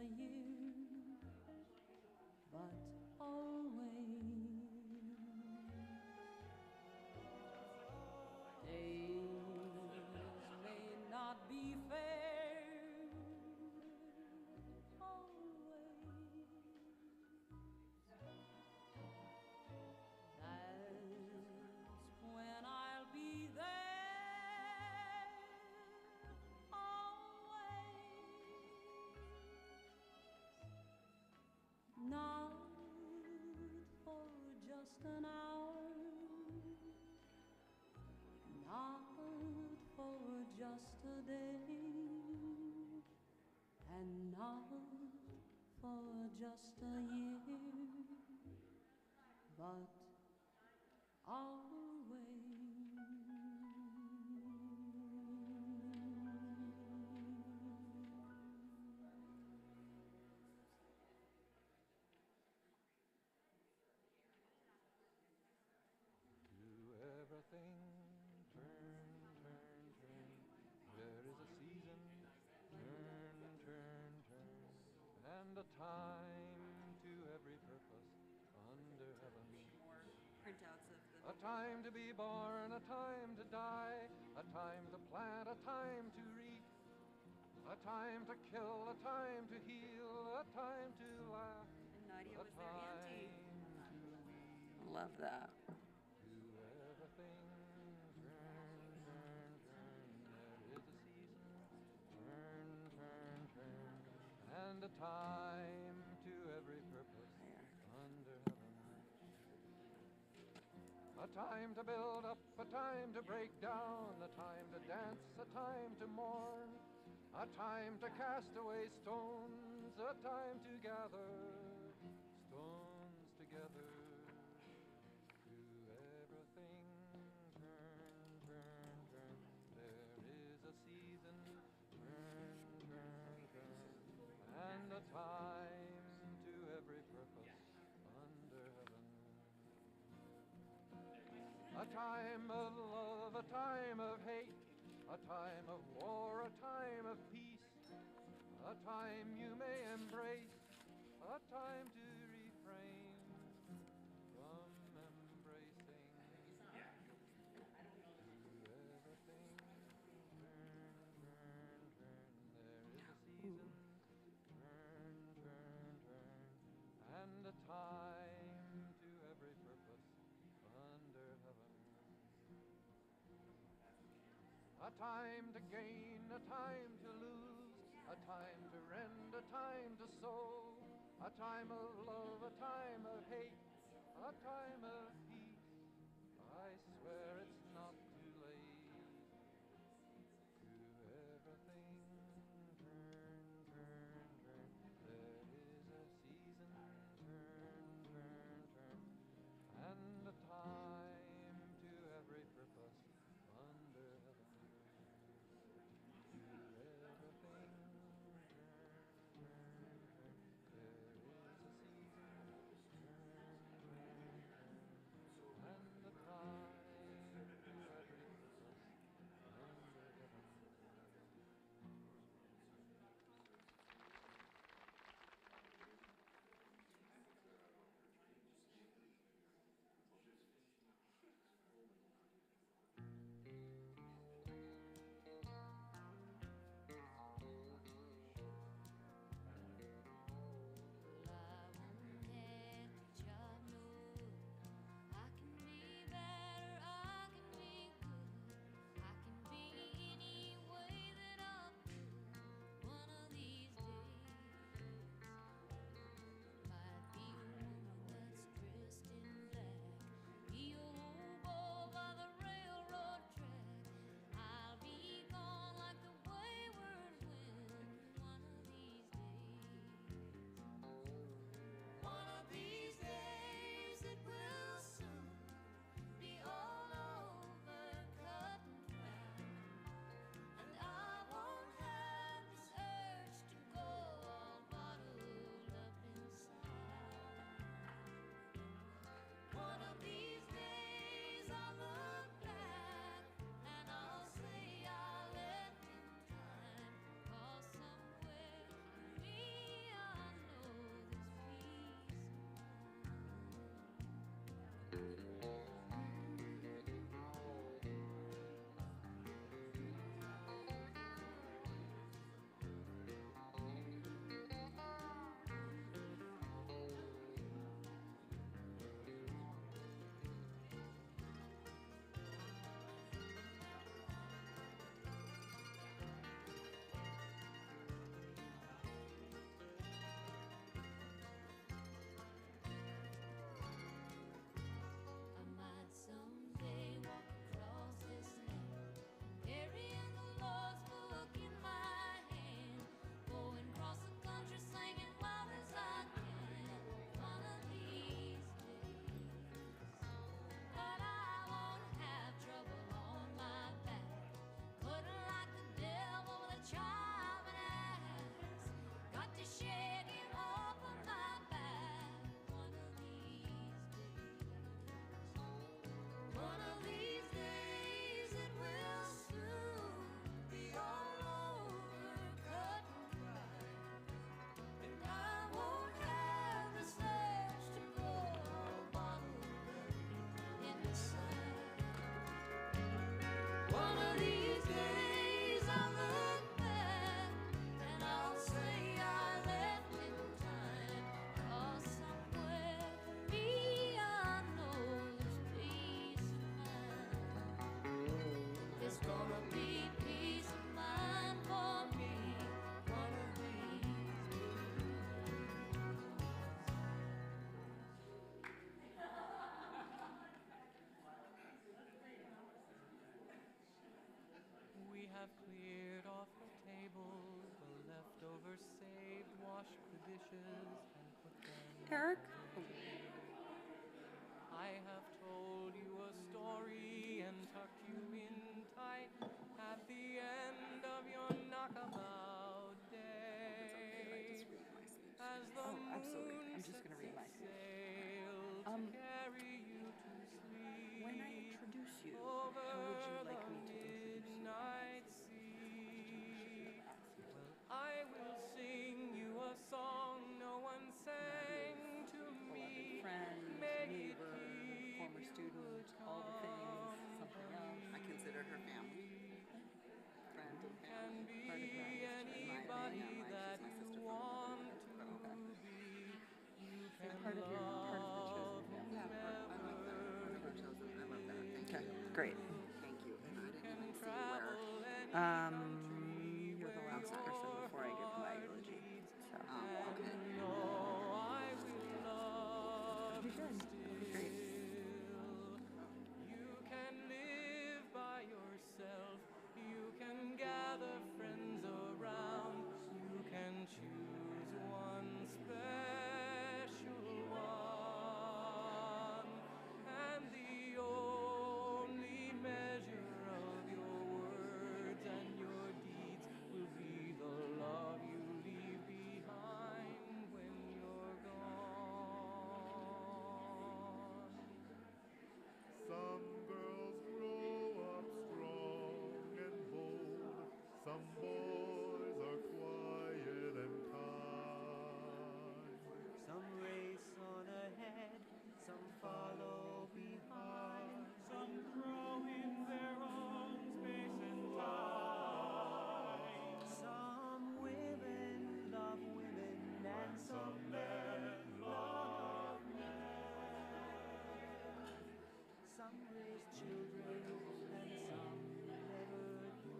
a year, but always. Days may not be fair, always. That's when I'll be there, always. Not for just an hour, not for just a day, and not for just a year, but always. Everything turn, turn, turn. There is a season, turn, turn, turn, and a time to every purpose under heaven. More printouts of the. A time to be born, a time to die, a time to plant, a time to reap, a time to kill, a time to heal, a time to laugh. And Nadia was their auntie. Love that. Everything turn, turn, turn. There is a season, turn, turn, turn, and a time to every purpose under heaven. A time to build up, a time to break down, a time to dance, a time to mourn, a time to cast away stones, a time to gather stones together. Everything turn, turn, turn. There is a season, turn, turn, turn, and a time to every purpose under heaven. A time of love, a time of hate, a time of war, a time of peace, a time you may embrace, a time to refrain from embracing. Everything turn, turn, turn. There is a season, turn, turn, turn, and a time to every purpose under heaven. A time to gain, a time to lose, a time to rend, a time to sow, a time of love, a time of hate, a time of peace. I swear it's not too late. To everything turn, turn, turn. There is a season, turn, turn, turn, and a time to every purpose under heaven. To everything turn, turn, turn. There is a season, turn, table, the leftovers saved, washed the dishes and put them Eric? away. I have told you a story and tucked you in tight at the end of your knockabout day. As the absolutely. moon I'm just sets gonna read my its speech. sail to carry you to sleep When I introduce you, over how would you like the me to introduce you? midnight sea. Well, I will sing you a song no one sang to me. Friend, May it neighbor, keep former you student, good all the things, something else. I consider her family. Friend and can family. Part of be that is in my anybody opinion. that She's my you sister from want another to mother, but okay. be. You can Part of your part of the love chosen family. Yeah, I like that. Part of her chosen. I love that. Thank Okay, you. great. Thank you. And I didn't can even see where. travel any country You're the where last your person before I give my heart eulogy. leads. So Oh, okay. And no, I will love you you should. That'll be great. still. You can live by yourself. You can gather friends around. You can choose one special one. And the only measure of your words and your deeds will be the love you leave behind when you're gone. Some girls grow up strong and bold. Some boys are quiet and kind. Some race on ahead, some follow behind, some grow in their own space and time. Some women love women and some men love men. Some raise children and some never do.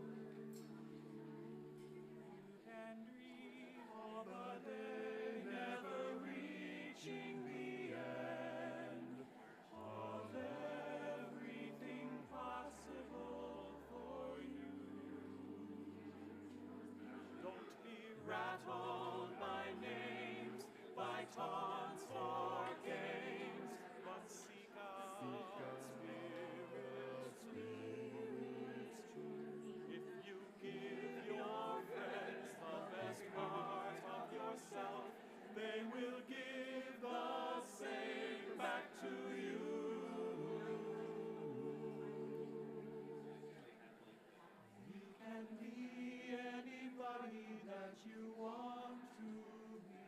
You can dream of a day never reaching the end of everything possible for you. Don't be rattled by names, by taunts or games, but seek out spirits true. If you give your friends the best part of yourself, they will give the same back to you. You can be anybody that you want to be.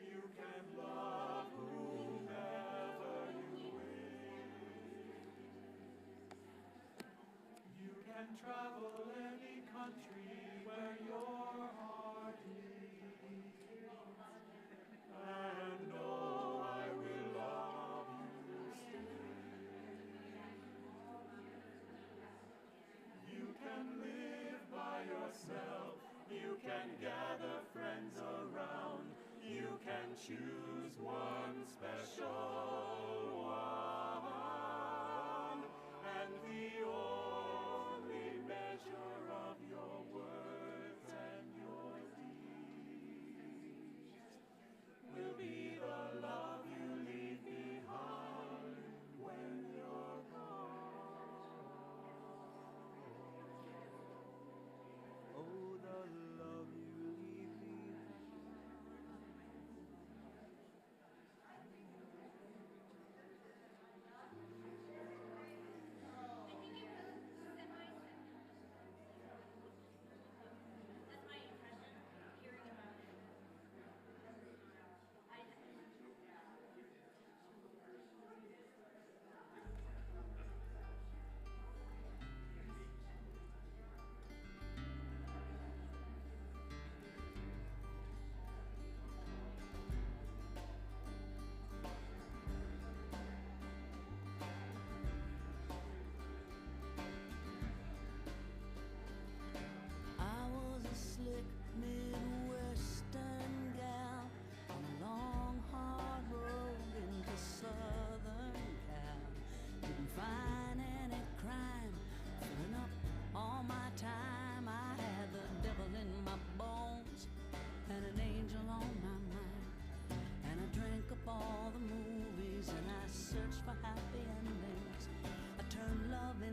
You can love whomever you wish. You can travel any country where your heart leads. And know I will love you still. You can live by yourself. You can gather friends around. You can choose one special one. And the only measure of your words and your deeds will be the love you leave behind when you're gone. Oh, the love you leave behind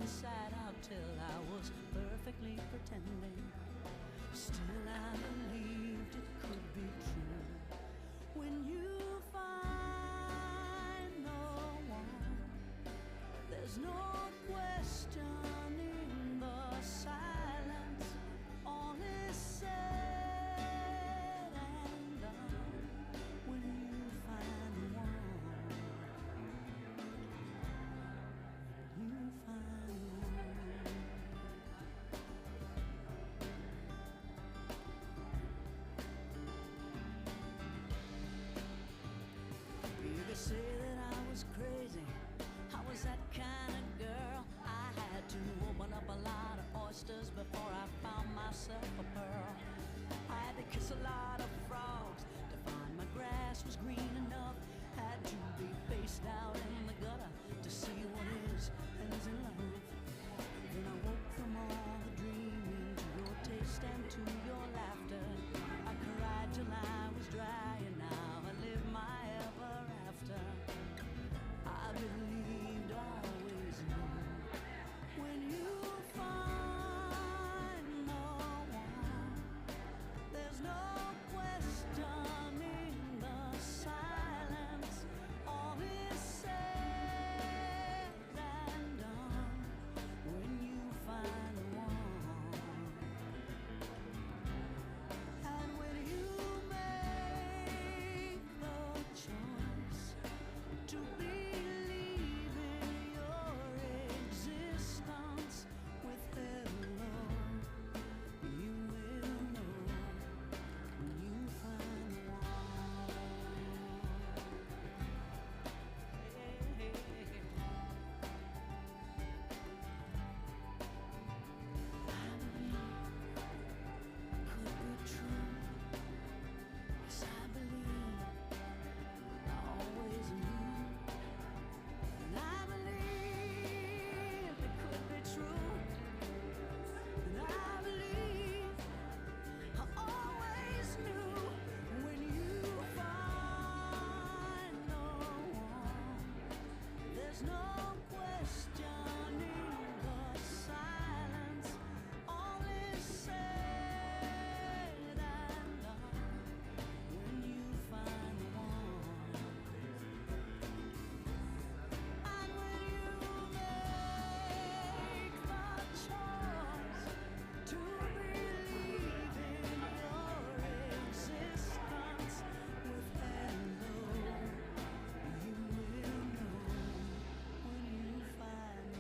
sat out till I was perfectly pretending. Still I believed it could be true. When you find no one, there's no questioning the silence. All is said and done when you find one. You find one. You could say that I was crazy. I was that kind of girl. I had to open up a lot of oysters before I found myself a pearl. I had to kiss a lot of frogs to find my grass was green enough. Had to be face down in the gutter to see what is and isn't love. Then I woke from all the dreaming to your taste and to your laughter. I cried till I was dry and now I live my ever after. I believed always knew when you find no one, there's no questioning the silence. All is said and done when you find one. And when you make the choice to believe in your existence with hello, you will know when you find one. Could be true. Yes, I believe. I always knew. And I believe it could be true. And I believe I always knew when you find no one, there's no questioning the silence. All is said and done when you find one. And when you make the choice to believe in your existence with hello, you will know when you find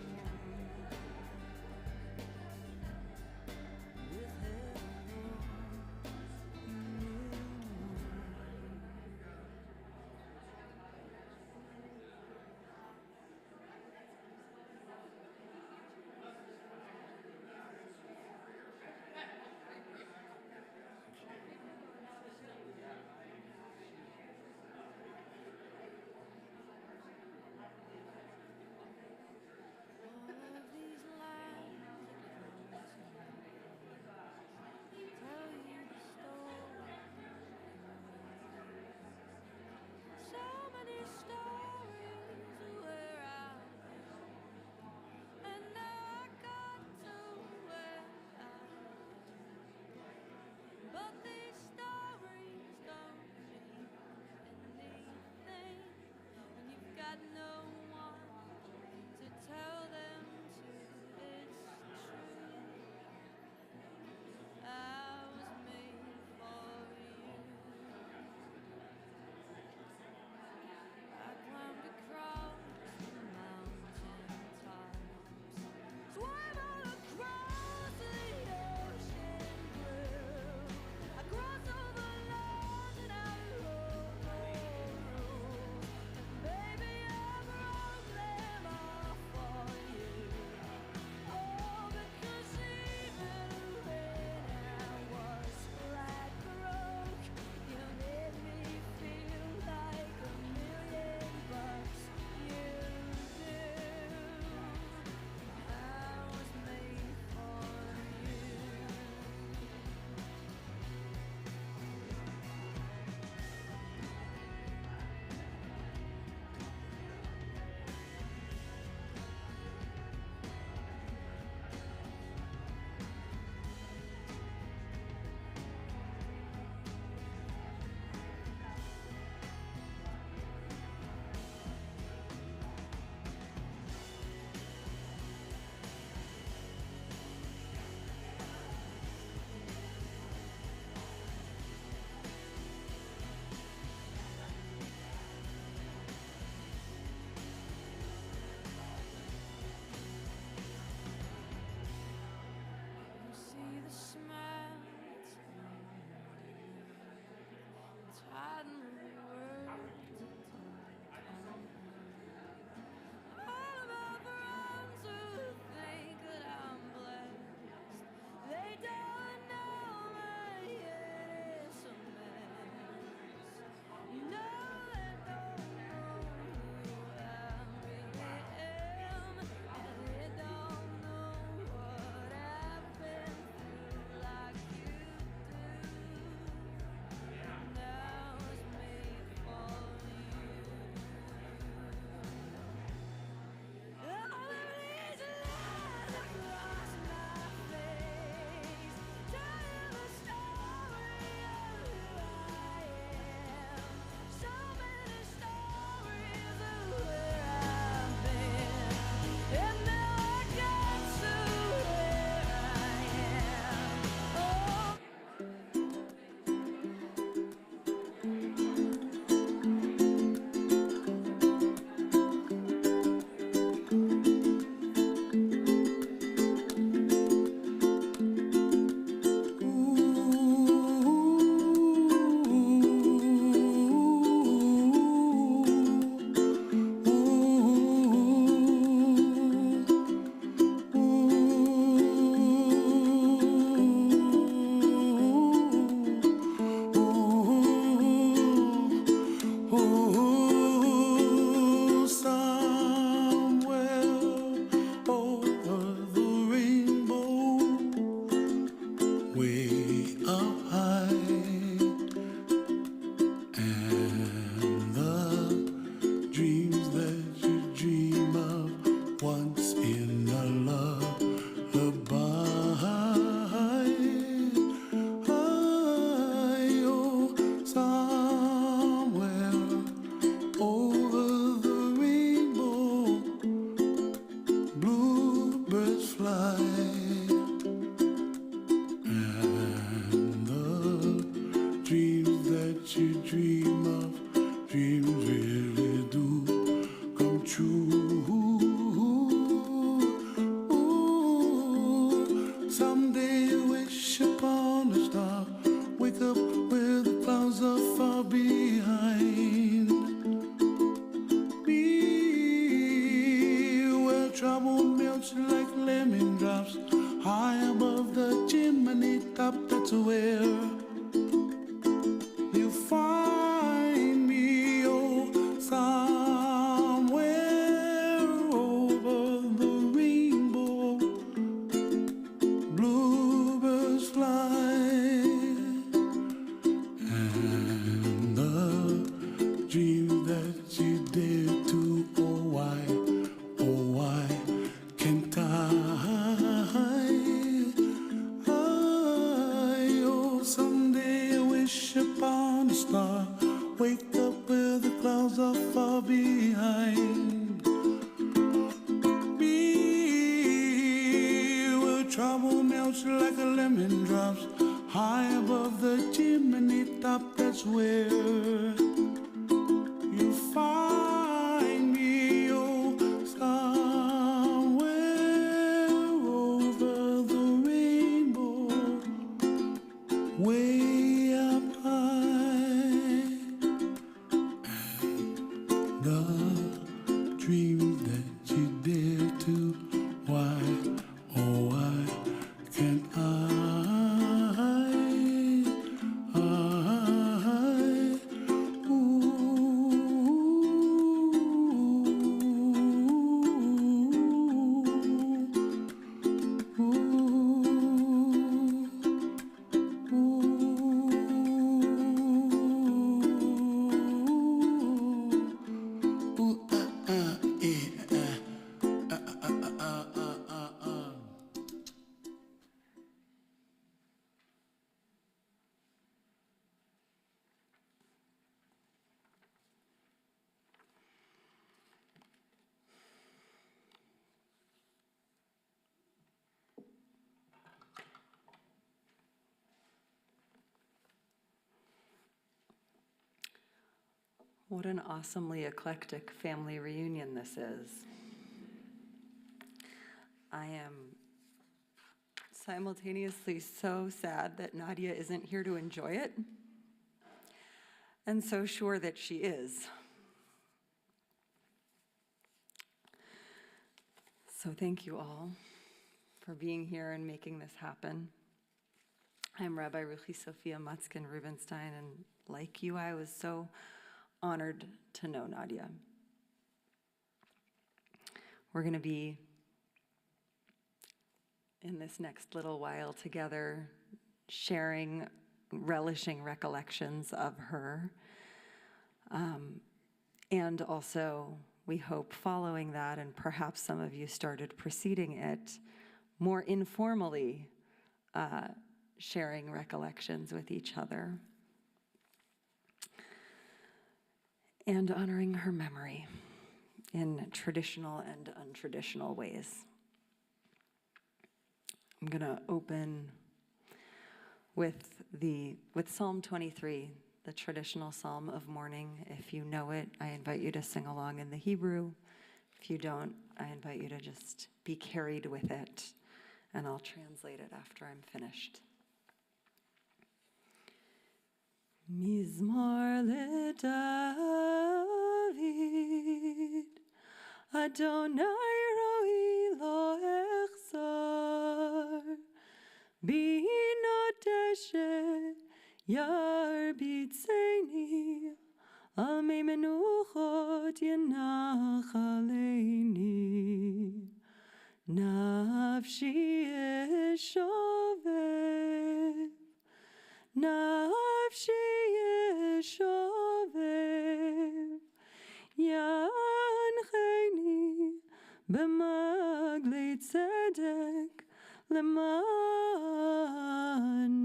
true. Someday wish upon a star, wake up where the clouds are far behind me, where trouble melts like lemon drops, high above the chimney top. That's where you find me, oh, somewhere over the rainbow. Bluebirds fly, and the dream that you dare to, oh why can't I? Oh, someday I wish upon a star, wake up where the clouds are far behind me, where trouble melts like a lemon drops, high above the chimney top. That's where you find me, oh, somewhere over the rainbow, way up high. The dream that you dare to, why, oh why can't I? What an awesomely eclectic family reunion this is. I am simultaneously so sad that Nadia isn't here to enjoy it, and so sure that she is. So thank you all for being here and making this happen. I'm Rabbi Ruchi Sophia Matzkin-Rubenstein, and like you, I was so honored to know Nadia. We're going to be, in this next little while together, sharing, relishing recollections of her. And also, we hope following that, and perhaps some of you started preceding it, more informally sharing recollections with each other and honoring her memory in traditional and untraditional ways. I'm going to open with Psalm 23, the traditional psalm of mourning. If you know it, I invite you to sing along in the Hebrew. If you don't, I invite you to just be carried with it, and I'll translate it after I'm finished. Mizmor leDavid, Adonai roi lo echzar, binot deshe yarbitzeni, al mei menuchot yenach aleini, nafshi eshovev, nafshi eshovev, yancheni b'maglei tzedek leman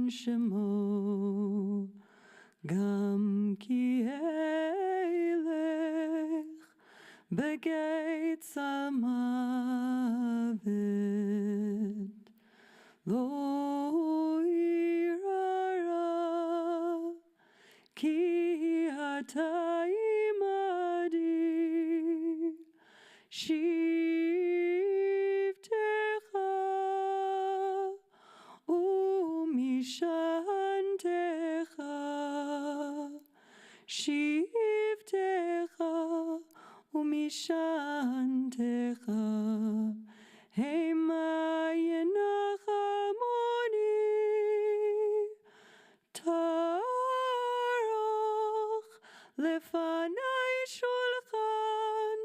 shemo, gam ki elech begeitz hamavet, lo irara ki ata imadi, Shivtecha umishantecha Shivtecha umishantecha Hema yenachamoni Taroch lefanai shulchan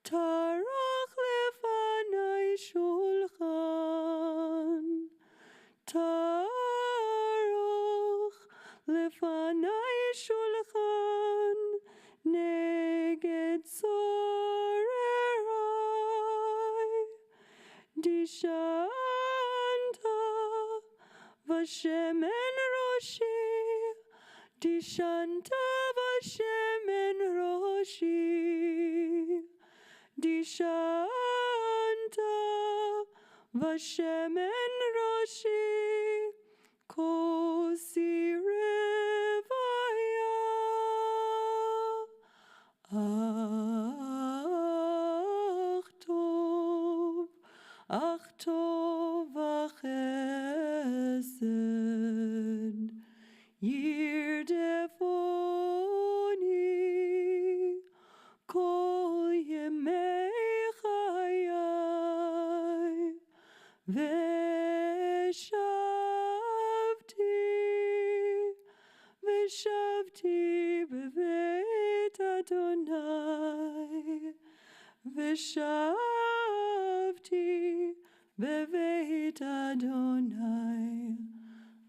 Taroch lefanai shulchan Taroch lefanai shulchan neged zorerai Dishanta vashemen roshi Dishanta vashemen roshi Dishanta vashemen roshi kosi revaya ach tov v'chesed yirdefoni kol yemei chayai Veshavti beveit Adonai Veshavti beveit Adonai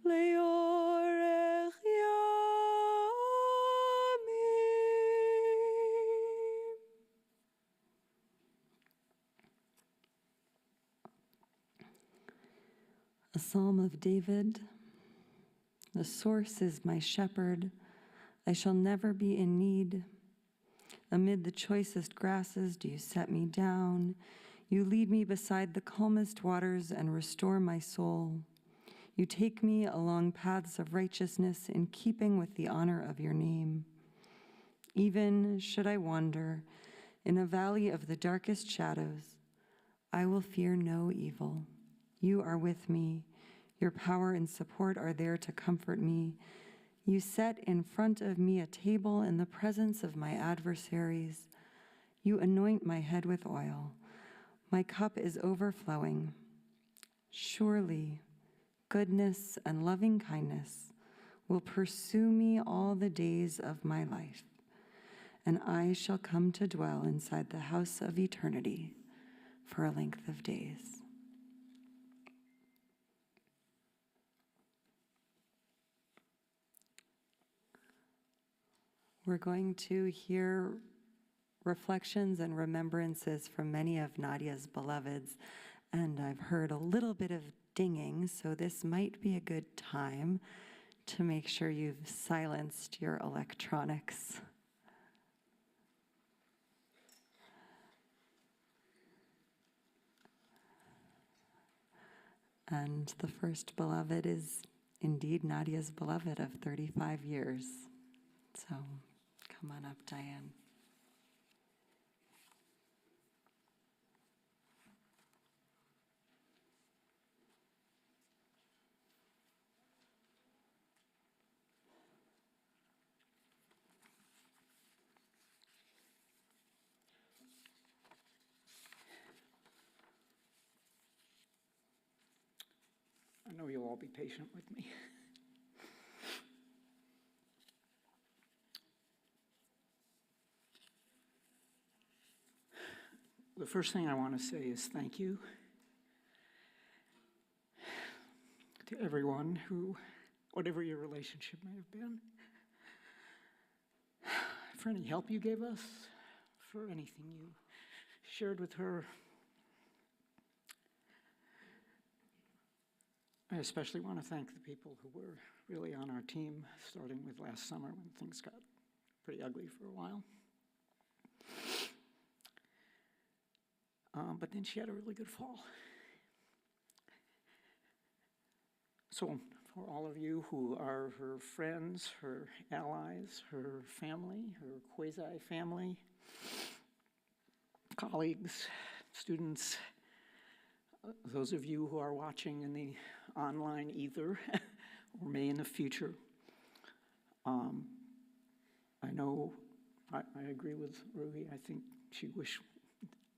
leorech yamim. A Psalm of David. The source is my shepherd. I shall never be in need. Amid the choicest grasses do you set me down. You lead me beside the calmest waters and restore my soul. You take me along paths of righteousness in keeping with the honor of your name. Even should I wander in a valley of the darkest shadows, I will fear no evil. You are with me. Your power and support are there to comfort me. You set in front of me a table in the presence of my adversaries. You anoint my head with oil. My cup is overflowing. Surely, goodness and loving kindness will pursue me all the days of my life, and I shall come to dwell inside the house of eternity for a length of days. We're going to hear reflections and remembrances from many of Nadia's beloveds, and I've heard a little bit of dinging, so this might be a good time to make sure you've silenced your electronics. And the first beloved is indeed Nadia's beloved of 35 years. So come on up, Diane. I know you'll all be patient with me. The first thing I want to say is thank you to everyone who, whatever your relationship may have been, for any help you gave us, for anything you shared with her. I especially want to thank the people who were really on our team, starting with last summer when things got pretty ugly for a while. But then she had a really good fall. So for all of you who are her friends, her allies, her family, her quasi-family, colleagues, students, those of you who are watching in the online ether or may in the future. I know, I agree with Ruhi. I think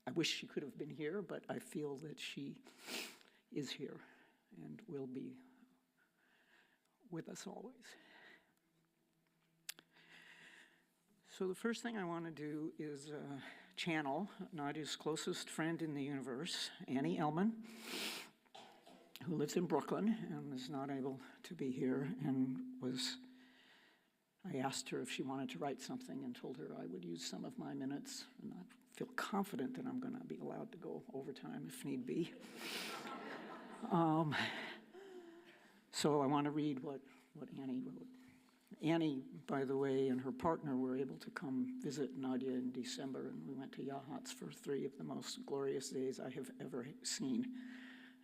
I wish she could have been here, but I feel that she is here and will be with us always. So the first thing I want to do is channel Nadia's closest friend in the universe, Annie Ellman, who lives in Brooklyn and is not able to be here, and I asked her if she wanted to write something and told her I would use some of my minutes, and I feel confident that I'm going to be allowed to go overtime if need be. So I want to read what Annie wrote. Annie, by the way, and her partner were able to come visit Nadia in December, and we went to Yachats for 3 of the most glorious days I have ever seen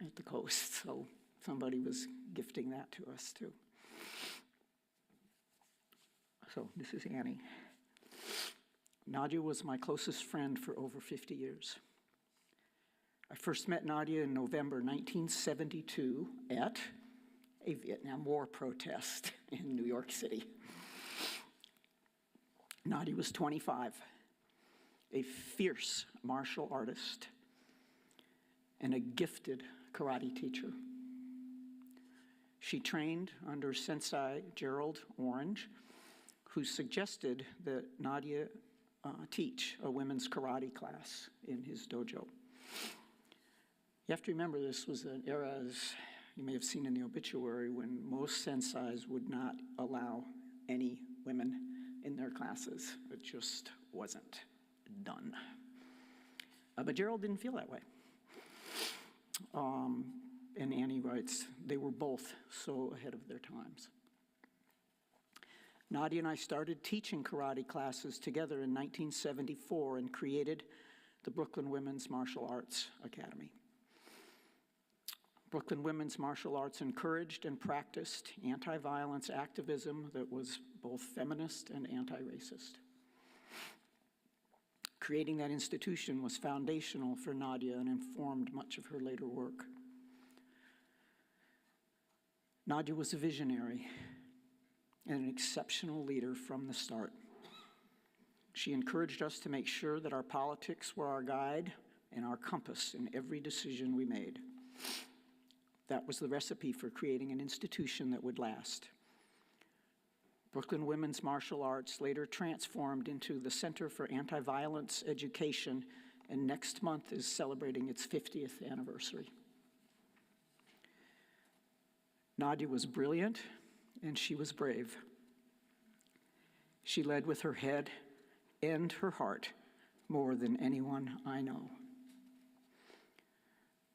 at the coast. So somebody was gifting that to us too. So this is Annie. Nadia was my closest friend for over 50 years. I first met Nadia in November 1972 at a Vietnam War protest in New York City. Nadia was 25, a fierce martial artist, and a gifted karate teacher. She trained under Sensei Gerald Orange, who suggested that Nadia teach a women's karate class in his dojo. You have to remember this was an era, as you may have seen in the obituary, when most senseis would not allow any women in their classes. It just wasn't done. But Gerald didn't feel that way. And Annie writes, they were both so ahead of their times. Nadia and I started teaching karate classes together in 1974 and created the Brooklyn Women's Martial Arts Academy. Brooklyn Women's Martial Arts encouraged and practiced anti-violence activism that was both feminist and anti-racist. Creating that institution was foundational for Nadia and informed much of her later work. Nadia was a visionary and an exceptional leader from the start. She encouraged us to make sure that our politics were our guide and our compass in every decision we made. That was the recipe for creating an institution that would last. Brooklyn Women's Martial Arts later transformed into the Center for Anti-Violence Education, and next month is celebrating its 50th anniversary. Nadia was brilliant, and she was brave. She led with her head and her heart more than anyone I know.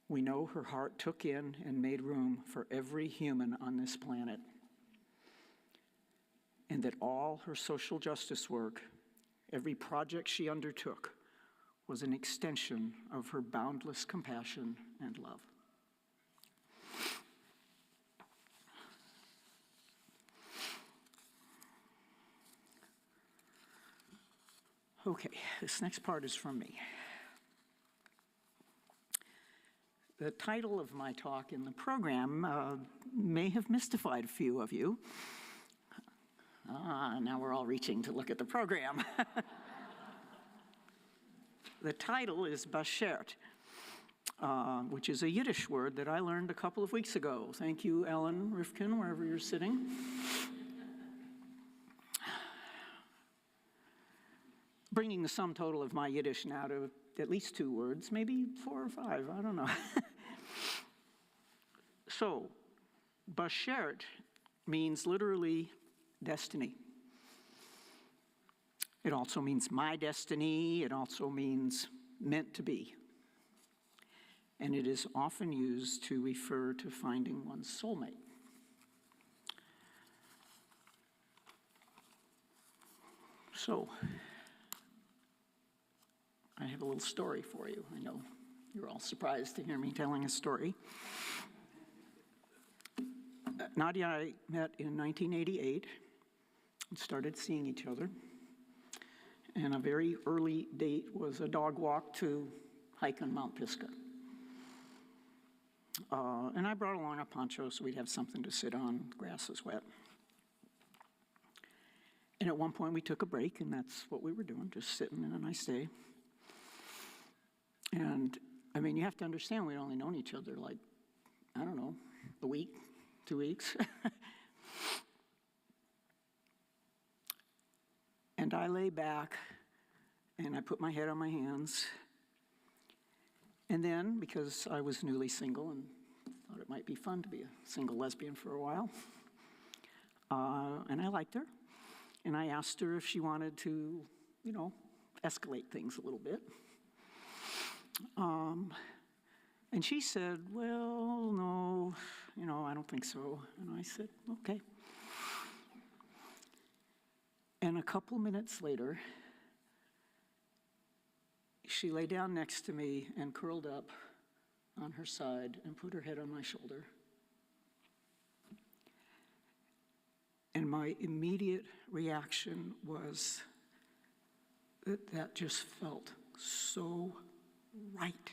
We know her heart took in and made room for every human on this planet, and that all her social justice work, every project she undertook, was an extension of her boundless compassion and love. Okay, this next part is from me. The title of my talk in the program may have mystified a few of you. Now we're all reaching to look at the program. The title is Bashert, which is a Yiddish word that I learned a couple of weeks ago. Thank you, Ellen Rifkin, wherever you're sitting. Bringing the sum total of my Yiddish now to at least 2 words, maybe 4 or 5, I don't know. So, Bashert means literally destiny. It also means my destiny. It also means meant to be. And it is often used to refer to finding one's soulmate. So, I have a little story for you. I know you're all surprised to hear me telling a story. Nadia and I met in 1988 and started seeing each other. And a very early date was a dog walk to hike on Mount Pisgah. And I brought along a poncho so we'd have something to sit on. The grass was wet. And at one point we took a break, and that's what we were doing, just sitting in a nice day. And I mean, you have to understand, we'd only known each other like, I don't know, a week, 2 weeks. And I lay back and I put my head on my hands. And then, because I was newly single and thought it might be fun to be a single lesbian for a while, and I liked her, and I asked her if she wanted to, you know, escalate things a little bit. And she said, well, no, you know, I don't think so. And I said, okay. And a couple minutes later, she lay down next to me and curled up on her side and put her head on my shoulder. And my immediate reaction was that just felt so right.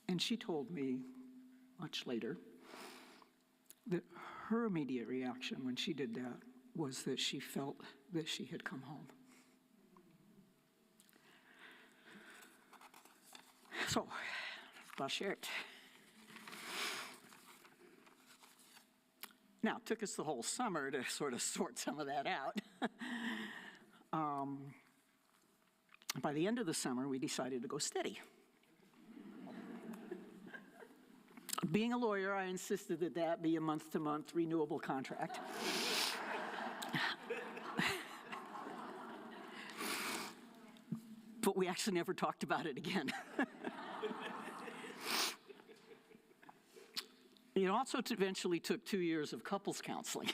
And she told me much later that her immediate reaction when she did that was that she felt that she had come home. So, Bashert. Now, it took us the whole summer to sort of sort some of that out. By the end of the summer, we decided to go steady. Being a lawyer, I insisted that that be a month-to-month renewable contract. But we actually never talked about it again. It also eventually took 2 years of couples counseling.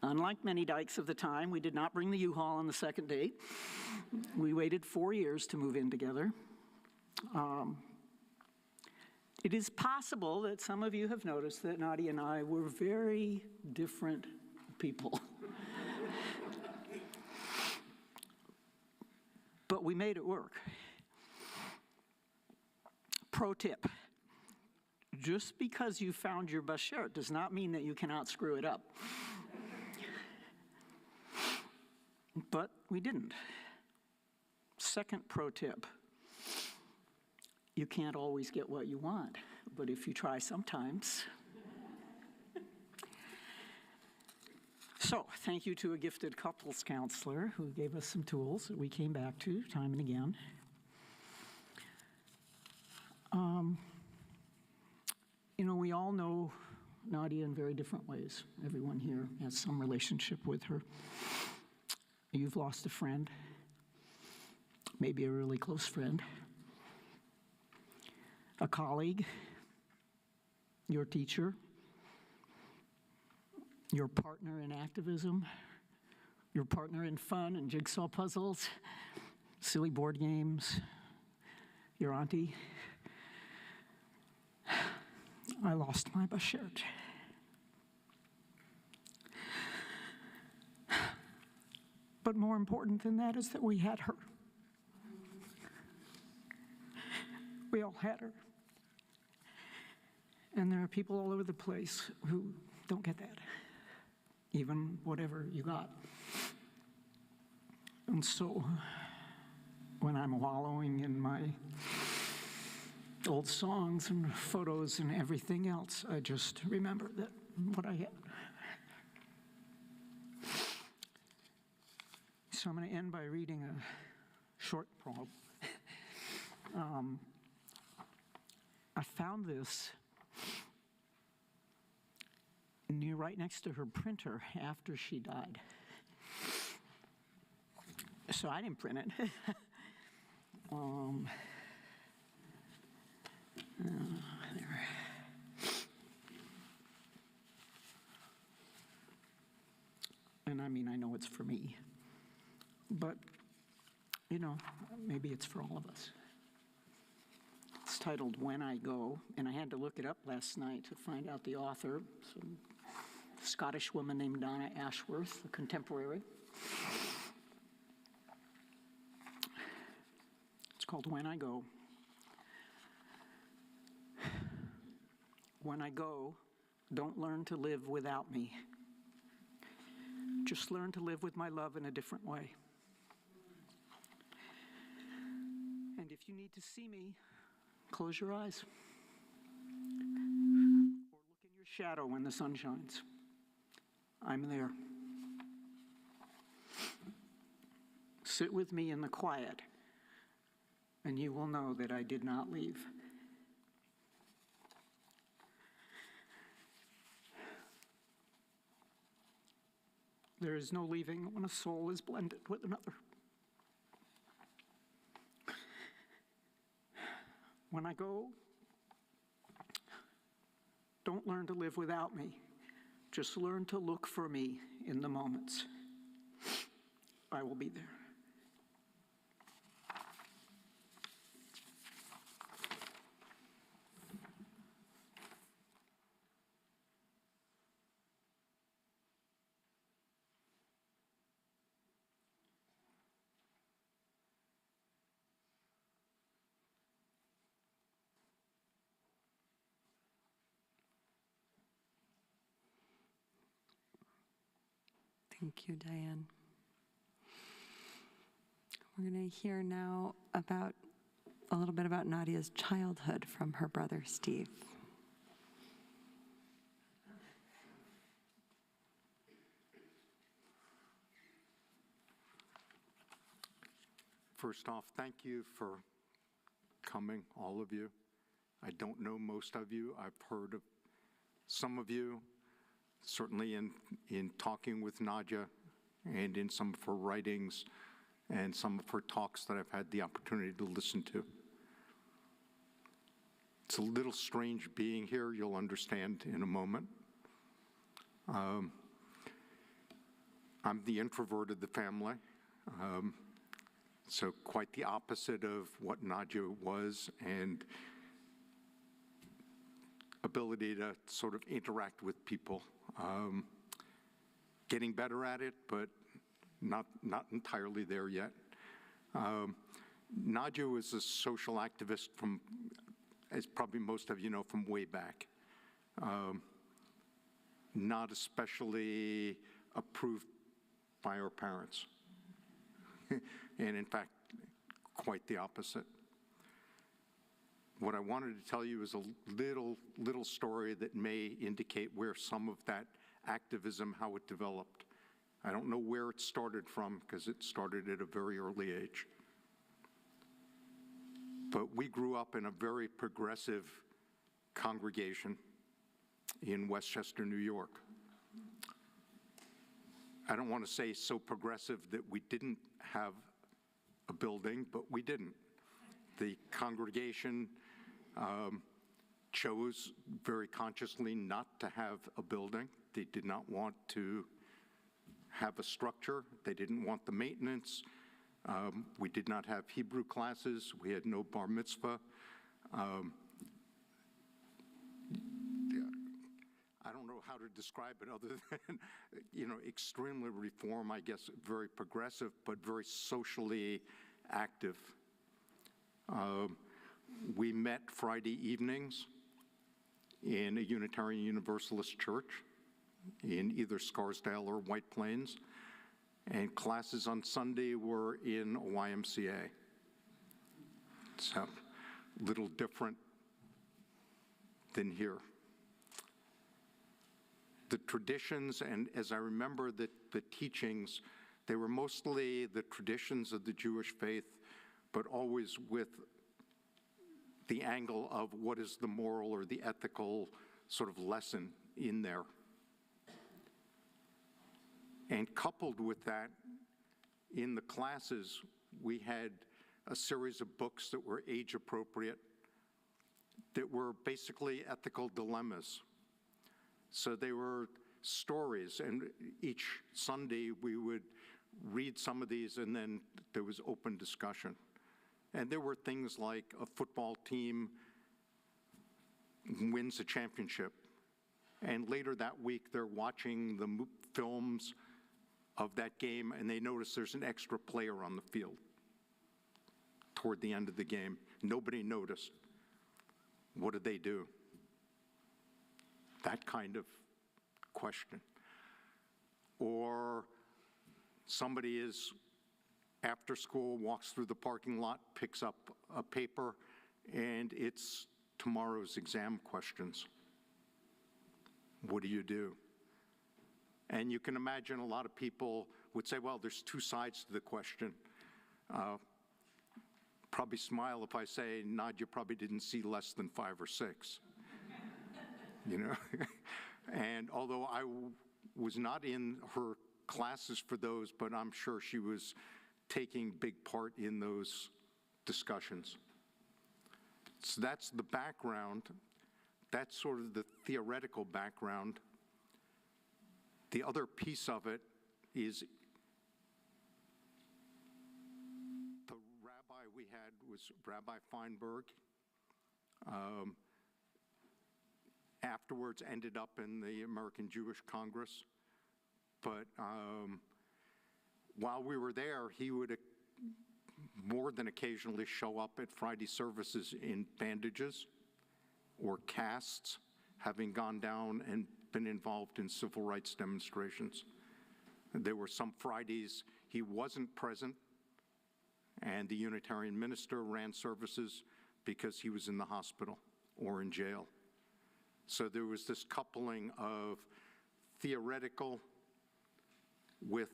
Unlike many dykes of the time, we did not bring the U-Haul on the second date. We waited 4 years to move in together. It is possible that some of you have noticed that Nadia and I were very different people. But we made it work. Pro tip. Just because you found your bashert does not mean that you cannot screw it up. But we didn't. Second pro tip. You can't always get what you want, but if you try sometimes. So, thank you to a gifted couples counselor who gave us some tools that we came back to time and again. You know, we all know Nadia in very different ways. Everyone here has some relationship with her. You've lost a friend, maybe a really close friend, a colleague, your teacher, your partner in activism, your partner in fun and jigsaw puzzles, silly board games, your auntie. I lost my bashert. But more important than that is that we had her. We all had her. And there are people all over the place who don't get that, even whatever you got. And so, when I'm wallowing in my old songs and photos and everything else, I just remember that what I had. So I'm going to end by reading a short poem. I found this right next to her printer after she died. So I didn't print it. There. And I mean, I know it's for me, but, you know, maybe it's for all of us. It's titled When I Go, and I had to look it up last night to find out the author. Some Scottish woman named Donna Ashworth, a contemporary. It's called When I Go. When I go, don't learn to live without me. Just learn to live with my love in a different way. And if you need to see me, close your eyes. Or look in your shadow when the sun shines. I'm there. Sit with me in the quiet, and you will know that I did not leave. There is no leaving when a soul is blended with another. When I go, don't learn to live without me. Just learn to look for me in the moments. I will be there. Thank you, Diane. We're going to hear now about a little bit about Nadia's childhood from her brother, Steve. First off, thank you for coming, all of you. I don't know most of you. I've heard of some of you, certainly in talking with Nadia and in some of her writings and some of her talks that I've had the opportunity to listen to. It's a little strange being here, you'll understand in a moment. I'm the introvert of the family, so quite the opposite of what Nadia was, and ability to sort of interact with people. Getting better at it, but not entirely there yet. Nadia was a social activist from, as probably most of you know, from way back. Not especially approved by her parents. And in fact, quite the opposite. What I wanted to tell you is a little story that may indicate where some of that activism, how it developed. I don't know where it started from, because it started at a very early age. But we grew up in a very progressive congregation in Westchester, New York. I don't want to say so progressive that we didn't have a building, but we didn't. The congregation chose very consciously not to have a building. They did not want to have a structure. They didn't want the maintenance. We did not have Hebrew classes. We had no bar mitzvah. I don't know how to describe it other than, extremely reform, I guess, very progressive, but very socially active. We met Friday evenings in a Unitarian Universalist church in either Scarsdale or White Plains, and classes on Sunday were in a YMCA. So, a little different than here. The traditions, and as I remember the teachings, they were mostly the traditions of the Jewish faith, but always with the angle of what is the moral or the ethical sort of lesson in there. And coupled with that, in the classes, we had a series of books that were age appropriate, that were basically ethical dilemmas. So they were stories, and each Sunday we would read some of these, and then there was open discussion. And there were things like a football team wins a championship, And later that week, they're watching the films of that game, and they notice there's an extra player on the field toward the end of the game. Nobody noticed. What did they do? That kind of question. Or somebody is after school, walks through the parking lot, picks up a paper, and it's tomorrow's exam questions. What do you do? And you can imagine a lot of people would say, well, there's two sides to the question. Probably smile if I say, Nadia probably didn't see less than 5 or 6. You know? And although I was not in her classes for those, but I'm sure she was taking big part in those discussions. So that's the background. That's sort of the theoretical background. The other piece of it is the rabbi we had was Rabbi Feinberg. Afterwards ended up in the American Jewish Congress. But while we were there, he would more than occasionally show up at Friday services in bandages or casts, having gone down and been involved in civil rights demonstrations. There were some Fridays he wasn't present, and the Unitarian minister ran services because he was in the hospital or in jail. So there was this coupling of theoretical with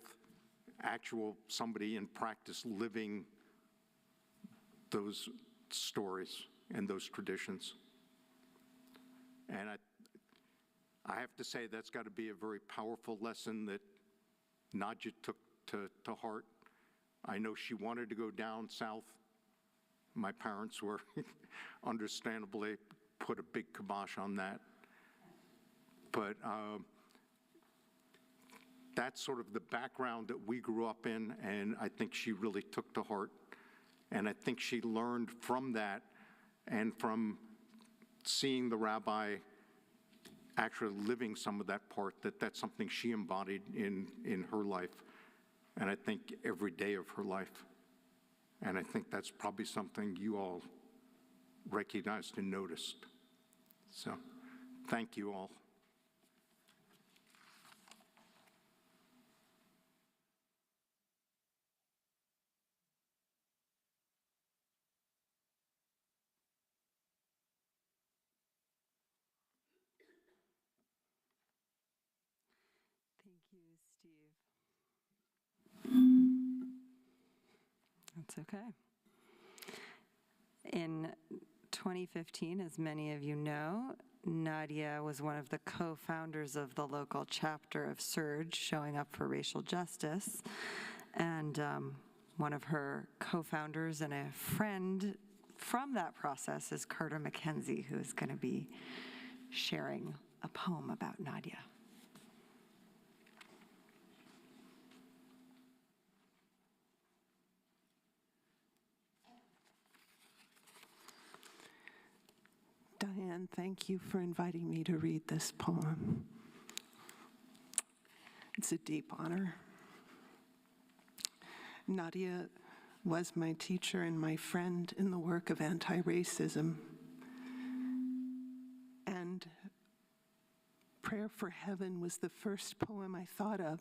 actual somebody in practice living those stories and those traditions. And I have to say that's got to be a very powerful lesson that Nadia took to heart. I know she wanted to go down south. My parents were understandably put a big kibosh on that. But that's sort of the background that we grew up in, and I think she really took to heart. And I think she learned from that and from seeing the rabbi actually living some of that part, that's something she embodied in her life, and I think every day of her life. And I think that's probably something you all recognized and noticed. So, thank you all. Thank you, Steve. That's okay. In 2015, as many of you know, Nadia was one of the co-founders of the local chapter of Surge, Showing Up for Racial Justice, and one of her co-founders and a friend from that process is Carter McKenzie, who is going to be sharing a poem about Nadia. Diane, thank you for inviting me to read this poem. It's a deep honor. Nadia was my teacher and my friend in the work of anti-racism. And Prayer for Heaven was the first poem I thought of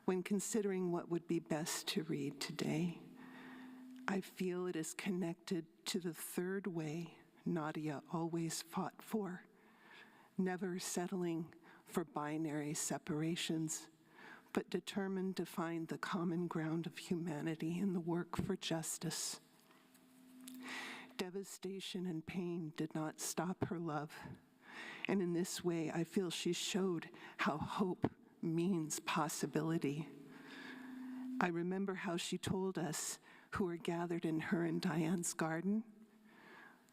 when considering what would be best to read today. I feel it is connected to the third way Nadia always fought for, never settling for binary separations, but determined to find the common ground of humanity in the work for justice. Devastation and pain did not stop her love, and in this way I feel she showed how hope means possibility. I remember how she told us who were gathered in her and Diane's garden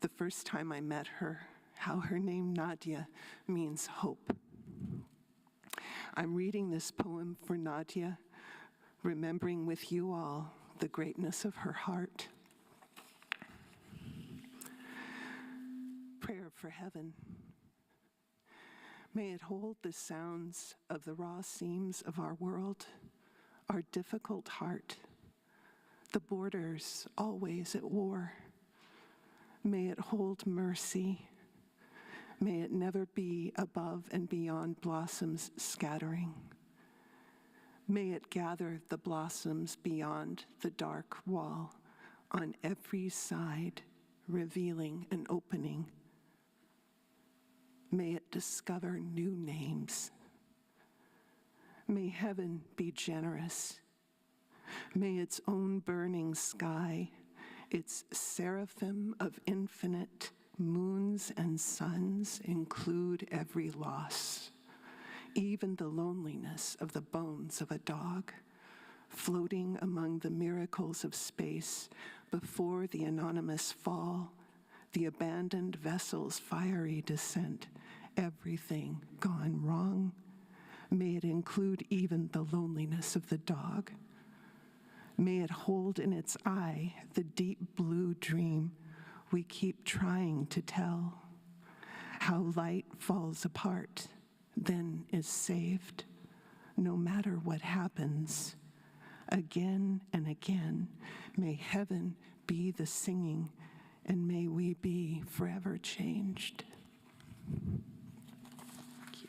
the first time I met her, how her name Nadia means hope. I'm reading this poem for Nadia, remembering with you all the greatness of her heart. Prayer for Heaven. May it hold the sounds of the raw seams of our world, our difficult heart, the borders always at war. May it hold mercy. May it never be above and beyond blossoms scattering. May it gather the blossoms beyond the dark wall on every side, revealing an opening. May it discover new names. May heaven be generous. May its own burning sky, its seraphim of infinite moons and suns include every loss, even the loneliness of the bones of a dog, floating among the miracles of space before the anonymous fall, the abandoned vessel's fiery descent, everything gone wrong. May it include even the loneliness of the dog. May it hold in its eye the deep blue dream we keep trying to tell, how light falls apart, then is saved, no matter what happens. Again and again, may heaven be the singing, and may we be forever changed. Thank you.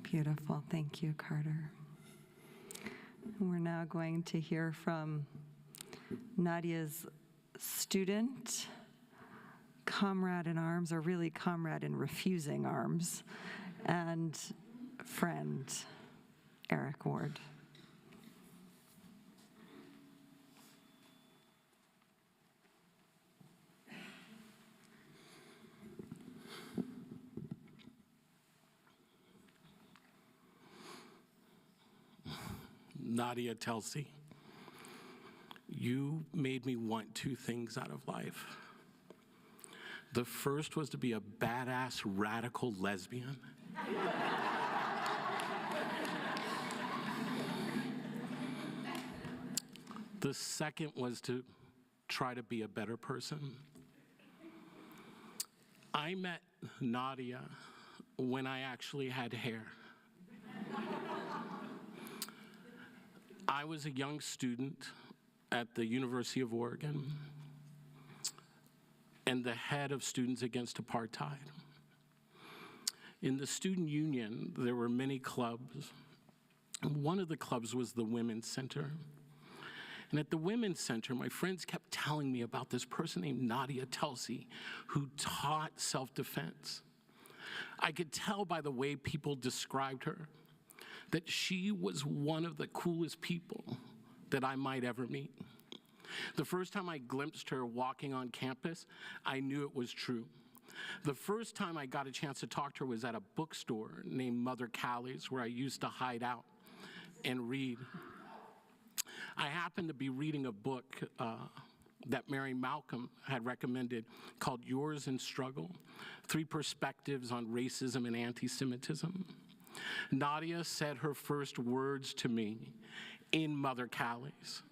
Beautiful. Thank you, Carter. We're now going to hear from Nadia's student, comrade in arms, or really comrade in refusing arms, and friend, Eric Ward. Nadia, Telsey, you made me want two things out of life. The first was to be a badass, radical lesbian. The second was to try to be a better person. I met Nadia when I actually had hair. I was a young student at the University of Oregon and the head of Students Against Apartheid. In the student union, there were many clubs. One of the clubs was the Women's Center. And at the Women's Center, my friends kept telling me about this person named Nadia Telsey who taught self-defense. I could tell by the way people described her that she was one of the coolest people that I might ever meet. The first time I glimpsed her walking on campus, I knew it was true. The first time I got a chance to talk to her was at a bookstore named Mother Callie's, where I used to hide out and read. I happened to be reading a book that Mary Malcolm had recommended called Yours in Struggle, 3 Perspectives on Racism and Anti-Semitism. Nadia said her first words to me in Mother Callie's.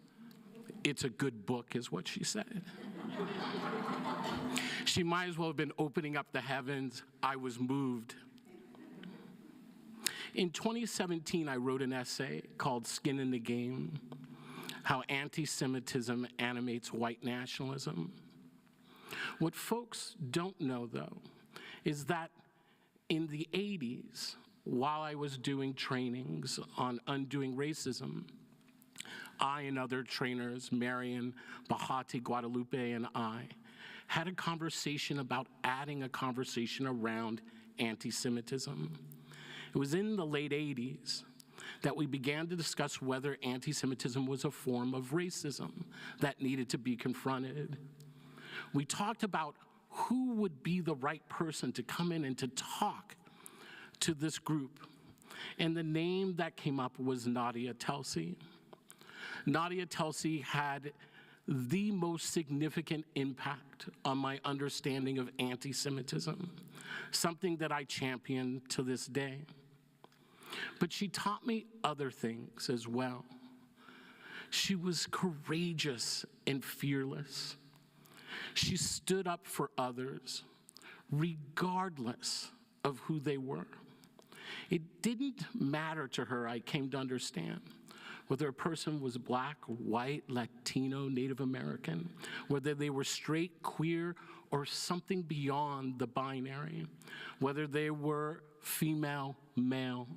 It's a good book, is what she said. She might as well have been opening up the heavens. I was moved. In 2017, I wrote an essay called Skin in the Game, How Anti-Semitism Animates White Nationalism. What folks don't know, though, is that in the 80s, while I was doing trainings on undoing racism, I and other trainers, Marian, Bahati, Guadalupe, and I, had a conversation about adding a conversation around anti-Semitism. It was in the late 80s that we began to discuss whether anti-Semitism was a form of racism that needed to be confronted. We talked about who would be the right person to come in and to talk to this group. And the name that came up was Nadia Telsey. Nadia Telsey had the most significant impact on my understanding of anti-Semitism, something that I champion to this day. But she taught me other things as well. She was courageous and fearless. She stood up for others, regardless of who they were. It didn't matter to her, I came to understand, whether a person was black, white, Latino, Native American, whether they were straight, queer, or something beyond the binary, whether they were female, male.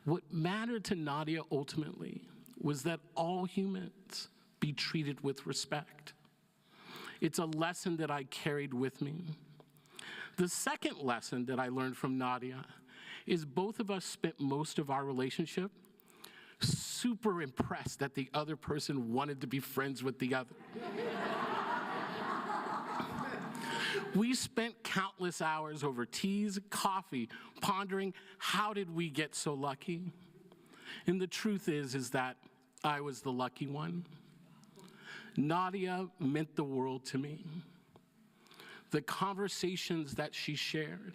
What mattered to Nadia ultimately was that all humans be treated with respect. It's a lesson that I carried with me. The second lesson that I learned from Nadia is both of us spent most of our relationship super impressed that the other person wanted to be friends with the other. We spent countless hours over teas, coffee, pondering how did we get so lucky? And the truth is that I was the lucky one. Nadia meant the world to me. The conversations that she shared,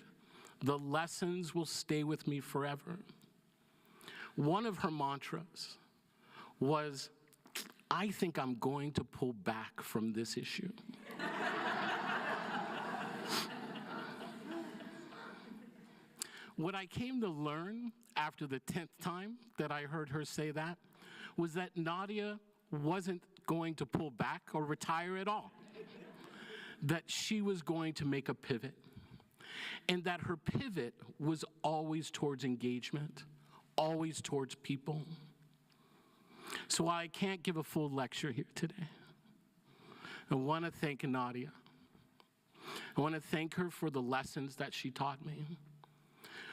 the lessons will stay with me forever. One of her mantras was, I think I'm going to pull back from this issue. What I came to learn after the 10th time that I heard her say that was that Nadia wasn't going to pull back or retire at all. That she was going to make a pivot. And that her pivot was always towards engagement, always towards people. So I can't give a full lecture here today. I want to thank Nadia. I want to thank her for the lessons that she taught me,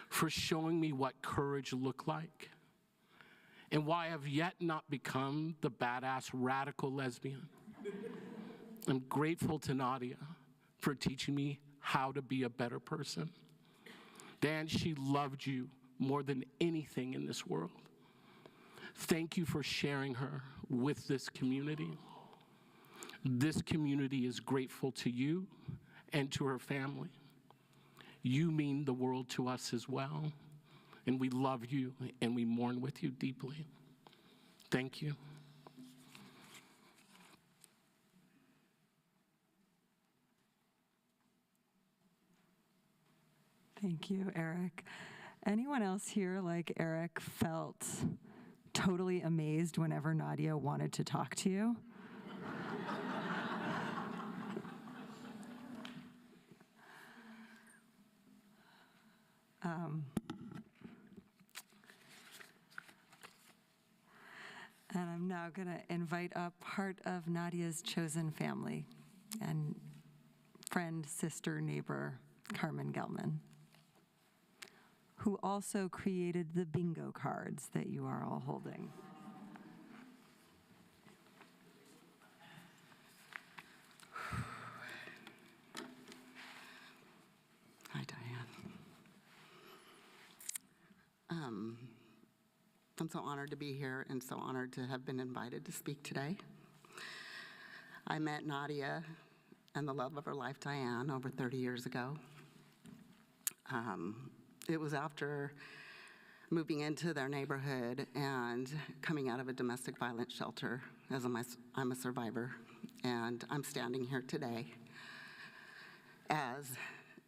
for showing me what courage looked like, and why I've yet not become the badass radical lesbian. I'm grateful to Nadia for teaching me how to be a better person. Dan, she loved you more than anything in this world. Thank you for sharing her with this community. This community is grateful to you and to her family. You mean the world to us as well, and we love you and we mourn with you deeply. Thank you. Thank you, Eric. Anyone else here, like Eric, felt totally amazed whenever Nadia wanted to talk to you? And I'm now going to invite up part of Nadia's chosen family and friend, sister, neighbor, Carmen Gelman, who also created the bingo cards that you are all holding. Hi, Diane. I'm so honored to be here and so honored to have been invited to speak today. I met Nadia and the love of her life, Diane, over 30 years ago. It was after moving into their neighborhood and coming out of a domestic violence shelter, as I'm a survivor, and I'm standing here today as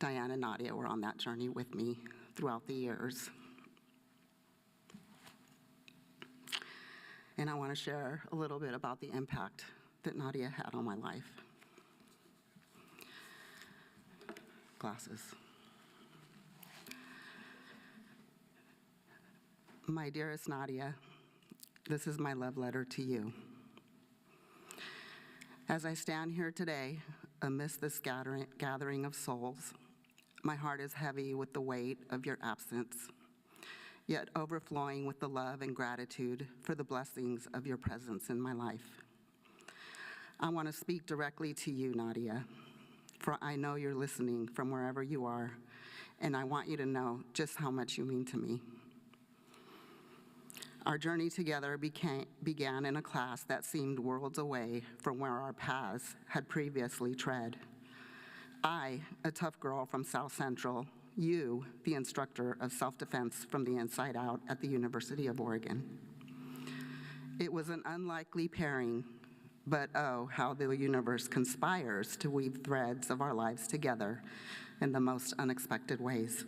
Diane and Nadia were on that journey with me throughout the years. And I want to share a little bit about the impact that Nadia had on my life. Glasses. My dearest Nadia, this is my love letter to you. As I stand here today, amidst this gathering of souls, my heart is heavy with the weight of your absence, yet overflowing with the love and gratitude for the blessings of your presence in my life. I want to speak directly to you, Nadia, for I know you're listening from wherever you are, and I want you to know just how much you mean to me. Our journey together began in a class that seemed worlds away from where our paths had previously tread. I, a tough girl from South Central, you, the instructor of self-defense from the inside out at the University of Oregon. It was an unlikely pairing, but oh, how the universe conspires to weave threads of our lives together in the most unexpected ways.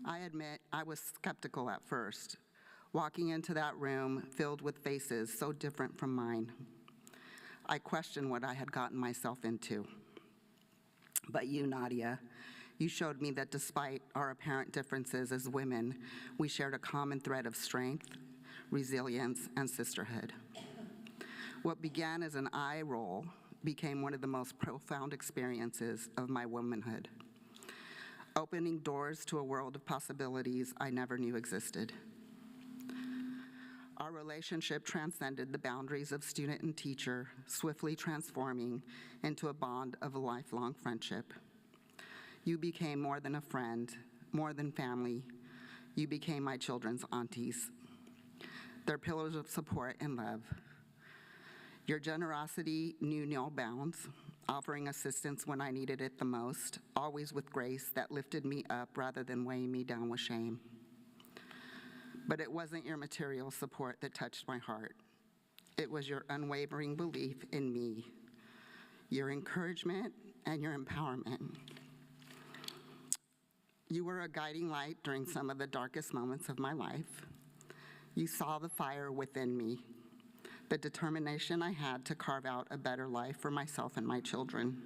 I admit I was skeptical at first, walking into that room filled with faces so different from mine. I questioned what I had gotten myself into. But you, Nadia, you showed me that despite our apparent differences as women, we shared a common thread of strength, resilience, and sisterhood. What began as an eye roll became one of the most profound experiences of my womanhood, opening doors to a world of possibilities I never knew existed. Our relationship transcended the boundaries of student and teacher, swiftly transforming into a bond of a lifelong friendship. You became more than a friend, more than family. You became my children's aunties. They're pillars of support and love. Your generosity knew no bounds, offering assistance when I needed it the most, always with grace that lifted me up rather than weighing me down with shame. But it wasn't your material support that touched my heart. It was your unwavering belief in me, your encouragement, and your empowerment. You were a guiding light during some of the darkest moments of my life. You saw the fire within me, the determination I had to carve out a better life for myself and my children.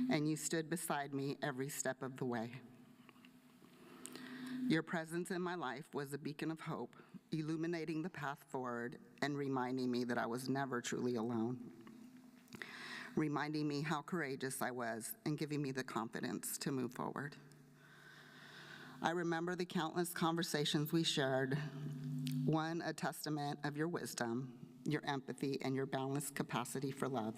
And you stood beside me every step of the way. Your presence in my life was a beacon of hope, illuminating the path forward and reminding me that I was never truly alone, reminding me how courageous I was and giving me the confidence to move forward. I remember the countless conversations we shared, one a testament of your wisdom, your empathy, and your boundless capacity for love.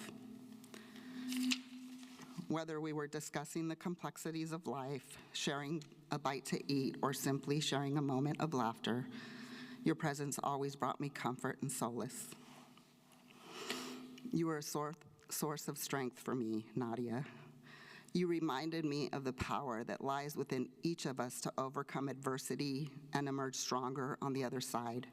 Whether we were discussing the complexities of life, sharing a bite to eat, or simply sharing a moment of laughter, your presence always brought me comfort and solace. You were a source of strength for me, Nadia. You reminded me of the power that lies within each of us to overcome adversity and emerge stronger on the other side.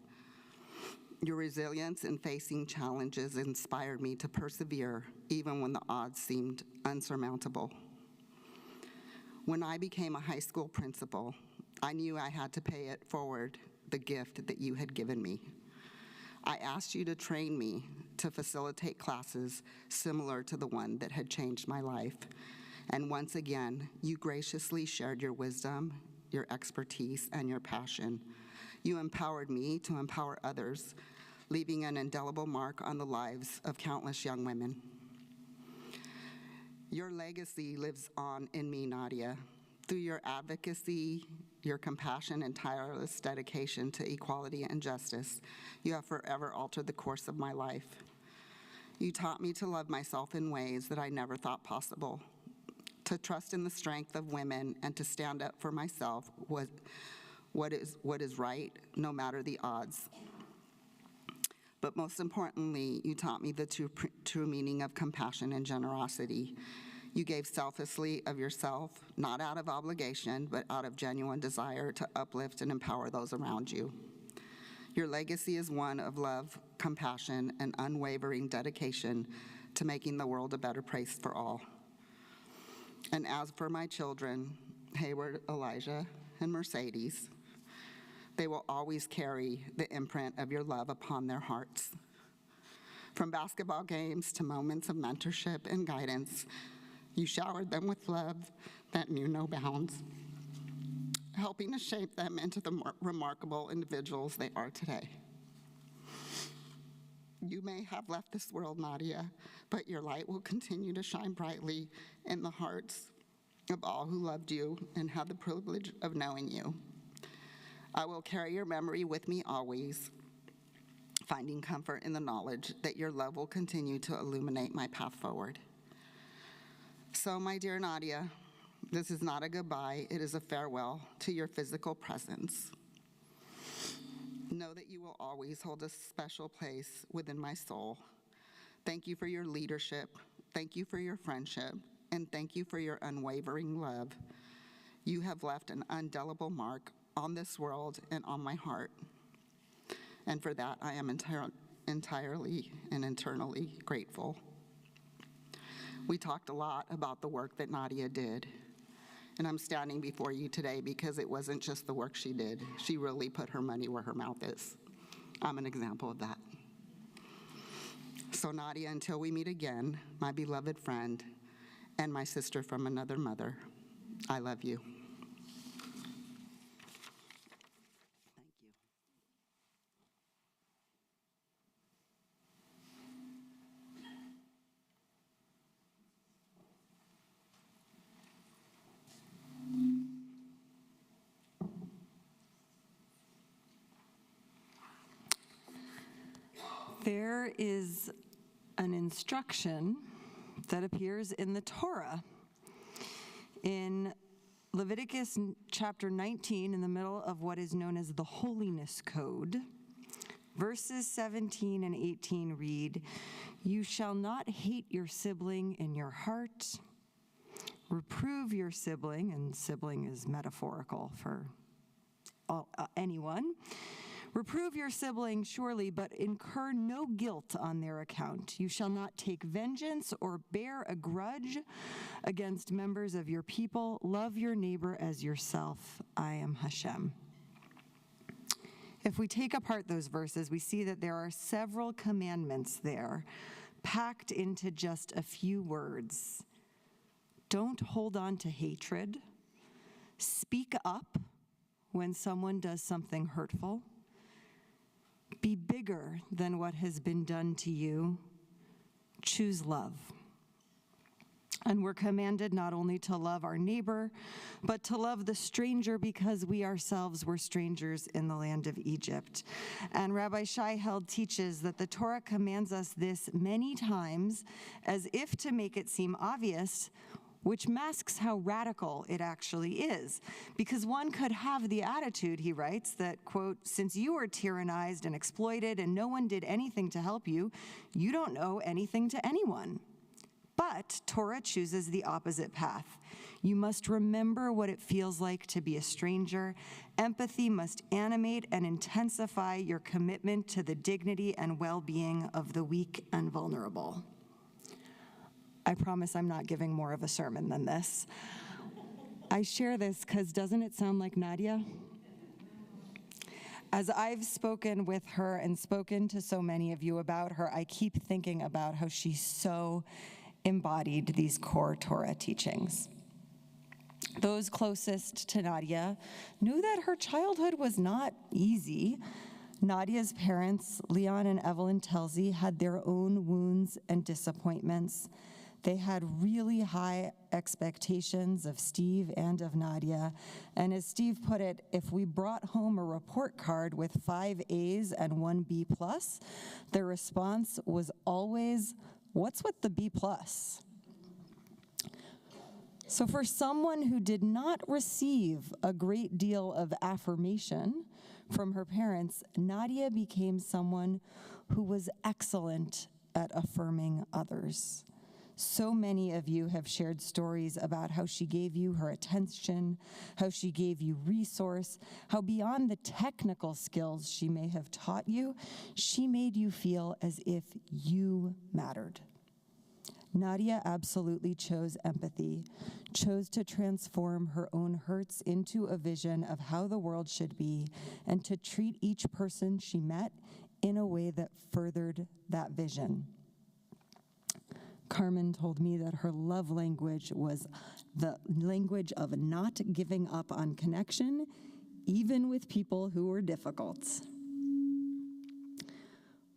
Your resilience in facing challenges inspired me to persevere even when the odds seemed unsurmountable. When I became a high school principal, I knew I had to pay it forward, the gift that you had given me. I asked you to train me to facilitate classes similar to the one that had changed my life. And once again, you graciously shared your wisdom, your expertise, and your passion. You empowered me to empower others, leaving an indelible mark on the lives of countless young women. Your legacy lives on in me, Nadia. Through your advocacy, your compassion, and tireless dedication to equality and justice, you have forever altered the course of my life. You taught me to love myself in ways that I never thought possible, to trust in the strength of women, and to stand up for myself what is right, no matter the odds. But most importantly, you taught me the true meaning of compassion and generosity. You gave selflessly of yourself, not out of obligation, but out of genuine desire to uplift and empower those around you. Your legacy is one of love, compassion, and unwavering dedication to making the world a better place for all. And as for my children, Hayward, Elijah, and Mercedes, they will always carry the imprint of your love upon their hearts. From basketball games to moments of mentorship and guidance, you showered them with love that knew no bounds, helping to shape them into the remarkable individuals they are today. You may have left this world, Nadia, but your light will continue to shine brightly in the hearts of all who loved you and had the privilege of knowing you. I will carry your memory with me always, finding comfort in the knowledge that your love will continue to illuminate my path forward. So, my dear Nadia, this is not a goodbye, it is a farewell to your physical presence. Know that you will always hold a special place within my soul. Thank you for your leadership, thank you for your friendship, and thank you for your unwavering love. You have left an indelible mark on this world and on my heart. And for that, I am entirely and eternally grateful. We talked a lot about the work that Nadia did. And I'm standing before you today because it wasn't just the work she did. She really put her money where her mouth is. I'm an example of that. So Nadia, until we meet again, my beloved friend and my sister from another mother, I love you. Thank you. There is an instruction that appears in the Torah. In Leviticus chapter 19, in the middle of what is known as the Holiness Code, verses 17 and 18 read, "You shall not hate your sibling in your heart. Reprove your sibling," and sibling is metaphorical for anyone. "Reprove your sibling surely, but incur no guilt on their account. You shall not take vengeance or bear a grudge against members of your people. Love your neighbor as yourself. I am Hashem." If we take apart those verses, we see that there are several commandments there, packed into just a few words. Don't hold on to hatred. Speak up when someone does something hurtful. Be bigger than what has been done to you. Choose love. And we're commanded not only to love our neighbor, but to love the stranger because we ourselves were strangers in the land of Egypt. And Rabbi Shai Held teaches that the Torah commands us this many times as if to make it seem obvious, which masks how radical it actually is. Because one could have the attitude, he writes, that, quote, "Since you were tyrannized and exploited and no one did anything to help you, you don't owe anything to anyone." But Torah chooses the opposite path. You must remember what it feels like to be a stranger. Empathy must animate and intensify your commitment to the dignity and well-being of the weak and vulnerable. I promise I'm not giving more of a sermon than this. I share this because doesn't it sound like Nadia? As I've spoken with her and spoken to so many of you about her, I keep thinking about how she so embodied these core Torah teachings. Those closest to Nadia knew that her childhood was not easy. Nadia's parents, Leon and Evelyn Telsey, had their own wounds and disappointments. They had really high expectations of Steve and of Nadia. And as Steve put it, if we brought home a report card with 5 A's and 1 B+, their response was always, "What's with the B+?" So for someone who did not receive a great deal of affirmation from her parents, Nadia became someone who was excellent at affirming others. So many of you have shared stories about how she gave you her attention, how she gave you resource, how beyond the technical skills she may have taught you, she made you feel as if you mattered. Nadia absolutely chose empathy, chose to transform her own hurts into a vision of how the world should be, and to treat each person she met in a way that furthered that vision. Carmen told me that her love language was the language of not giving up on connection, even with people who were difficult.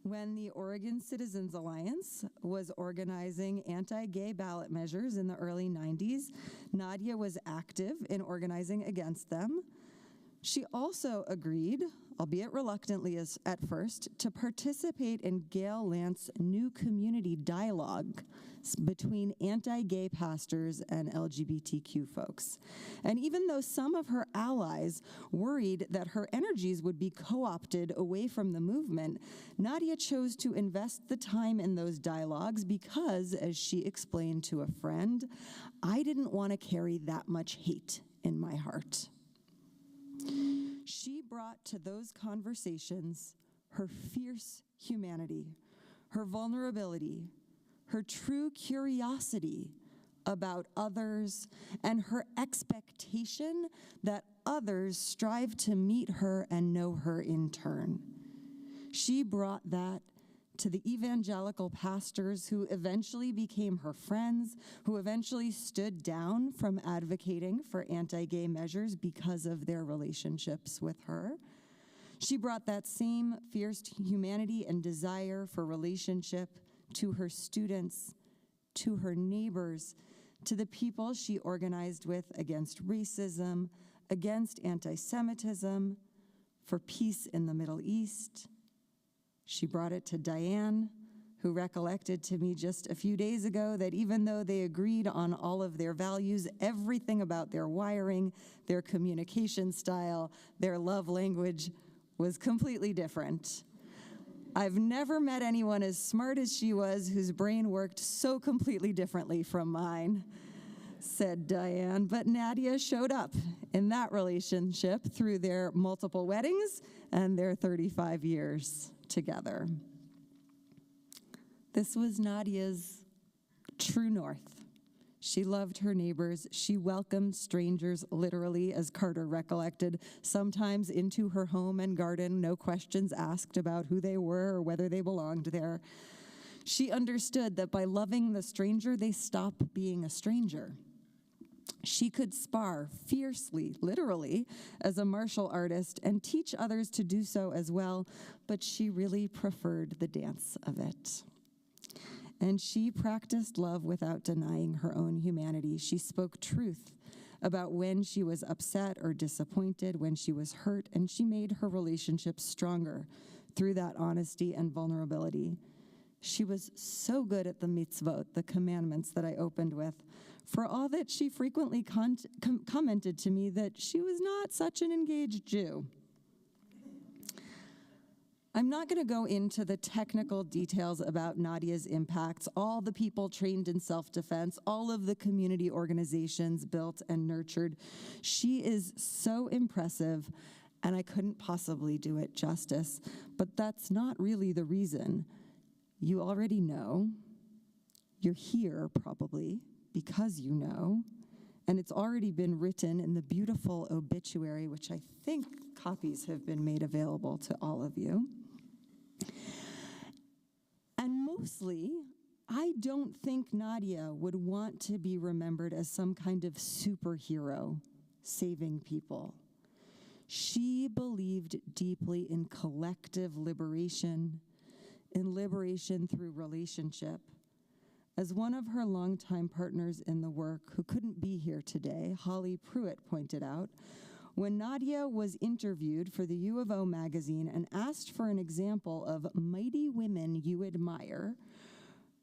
When the Oregon Citizens Alliance was organizing anti-gay ballot measures in the early 90s, Nadia was active in organizing against them. She also agreed, albeit reluctantly at first, to participate in Gail Lance's new community dialogue between anti-gay pastors and LGBTQ folks. And even though some of her allies worried that her energies would be co-opted away from the movement, Nadia chose to invest the time in those dialogues because, as she explained to a friend, I didn't want to carry that much hate in my heart. She brought to those conversations her fierce humanity, her vulnerability, her true curiosity about others, and her expectation that others strive to meet her and know her in turn. She brought that to the evangelical pastors who eventually became her friends, who eventually stood down from advocating for anti-gay measures because of their relationships with her. She brought that same fierce humanity and desire for relationship to her students, to her neighbors, to the people she organized with against racism, against anti-Semitism, for peace in the Middle East. She brought it to Diane, who recollected to me just a few days ago that even though they agreed on all of their values, everything about their wiring, their communication style, their love language was completely different. I've never met anyone as smart as she was whose brain worked so completely differently from mine, said Diane. But Nadia showed up in that relationship through their multiple weddings and their 35 years together. This was Nadia's true north. She loved her neighbors. She welcomed strangers, literally, as Carter recollected, sometimes into her home and garden, no questions asked about who they were or whether they belonged there. She understood that by loving the stranger, they stop being a stranger. She could spar fiercely, literally, as a martial artist and teach others to do so as well, but she really preferred the dance of it. And she practiced love without denying her own humanity. She spoke truth about when she was upset or disappointed, when she was hurt, and she made her relationships stronger through that honesty and vulnerability. She was so good at the mitzvot, the commandments that I opened with, for all that she frequently commented to me that she was not such an engaged Jew. I'm not going to go into the technical details about Nadia's impacts, all the people trained in self-defense, all of the community organizations built and nurtured. She is so impressive, and I couldn't possibly do it justice, but that's not really the reason. You already know. You're here, probably, because you know, and it's already been written in the beautiful obituary, which I think copies have been made available to all of you. And mostly, I don't think Nadia would want to be remembered as some kind of superhero saving people. She believed deeply in collective liberation, in liberation through relationship. As one of her longtime partners in the work, who couldn't be here today, Holly Pruitt, pointed out, when Nadia was interviewed for the U of O magazine and asked for an example of mighty women you admire,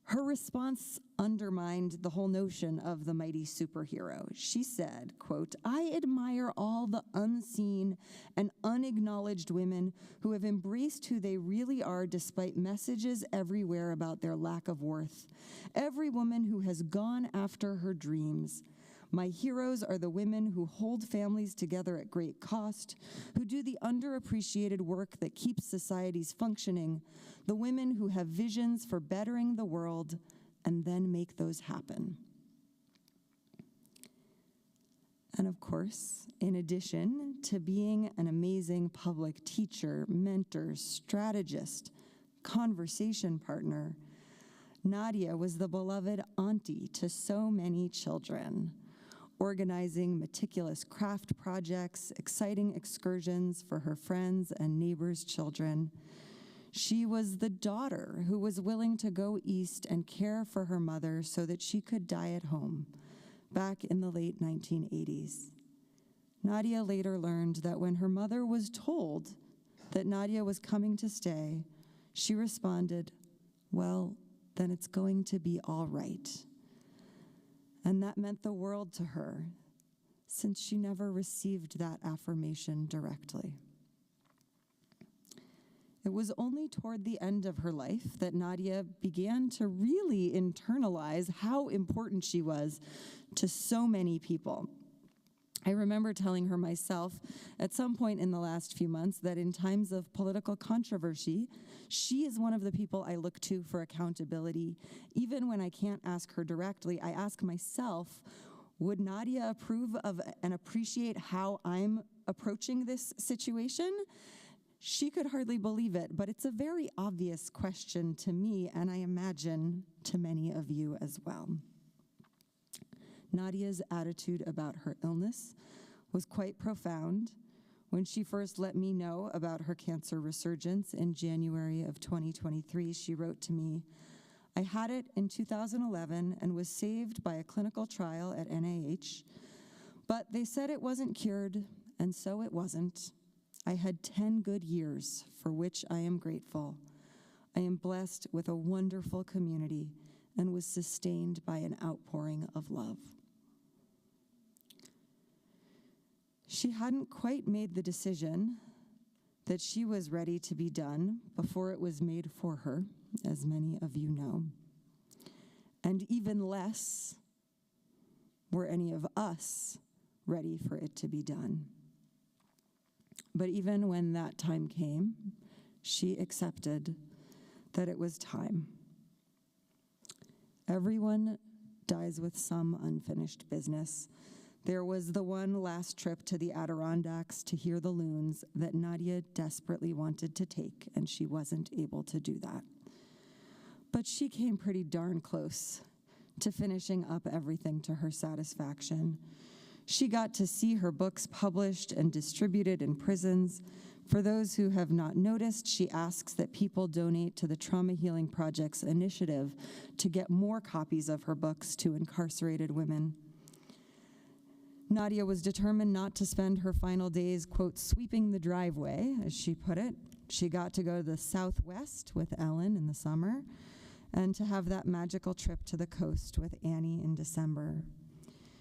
her response undermined the whole notion of the mighty superhero. She said, quote, "I admire all the unseen and unacknowledged women who have embraced who they really are despite messages everywhere about their lack of worth. Every woman who has gone after her dreams. My heroes are the women who hold families together at great cost, who do the underappreciated work that keeps societies functioning, the women who have visions for bettering the world and then make those happen." And of course, in addition to being an amazing public teacher, mentor, strategist, conversation partner, Nadia was the beloved auntie to so many children, organizing meticulous craft projects, exciting excursions for her friends and neighbors' children. She was the daughter who was willing to go east and care for her mother so that she could die at home back in the late 1980s. Nadia later learned that when her mother was told that Nadia was coming to stay, she responded, "Well, then it's going to be all right." And that meant the world to her, since she never received that affirmation directly. It was only toward the end of her life that Nadia began to really internalize how important she was to so many people. I remember telling her myself at some point in the last few months that in times of political controversy, she is one of the people I look to for accountability. Even when I can't ask her directly, I ask myself, would Nadia approve of and appreciate how I'm approaching this situation? She could hardly believe it, but it's a very obvious question to me, and I imagine to many of you as well. Nadia's attitude about her illness was quite profound. When she first let me know about her cancer resurgence in January of 2023, she wrote to me, "I had it in 2011 and was saved by a clinical trial at NIH, but they said it wasn't cured, and so it wasn't. I had 10 good years, for which I am grateful. I am blessed with a wonderful community and was sustained by an outpouring of love." She hadn't quite made the decision that she was ready to be done before it was made for her, as many of you know. And even less were any of us ready for it to be done. But even when that time came, she accepted that it was time. Everyone dies with some unfinished business. There was the one last trip to the Adirondacks to hear the loons that Nadia desperately wanted to take, and she wasn't able to do that. But she came pretty darn close to finishing up everything to her satisfaction. She got to see her books published and distributed in prisons. For those who have not noticed, she asks that people donate to the Trauma Healing Project's initiative to get more copies of her books to incarcerated women. Nadia was determined not to spend her final days, quote, sweeping the driveway, as she put it. She got to go to the Southwest with Ellen in the summer and to have that magical trip to the coast with Annie in December.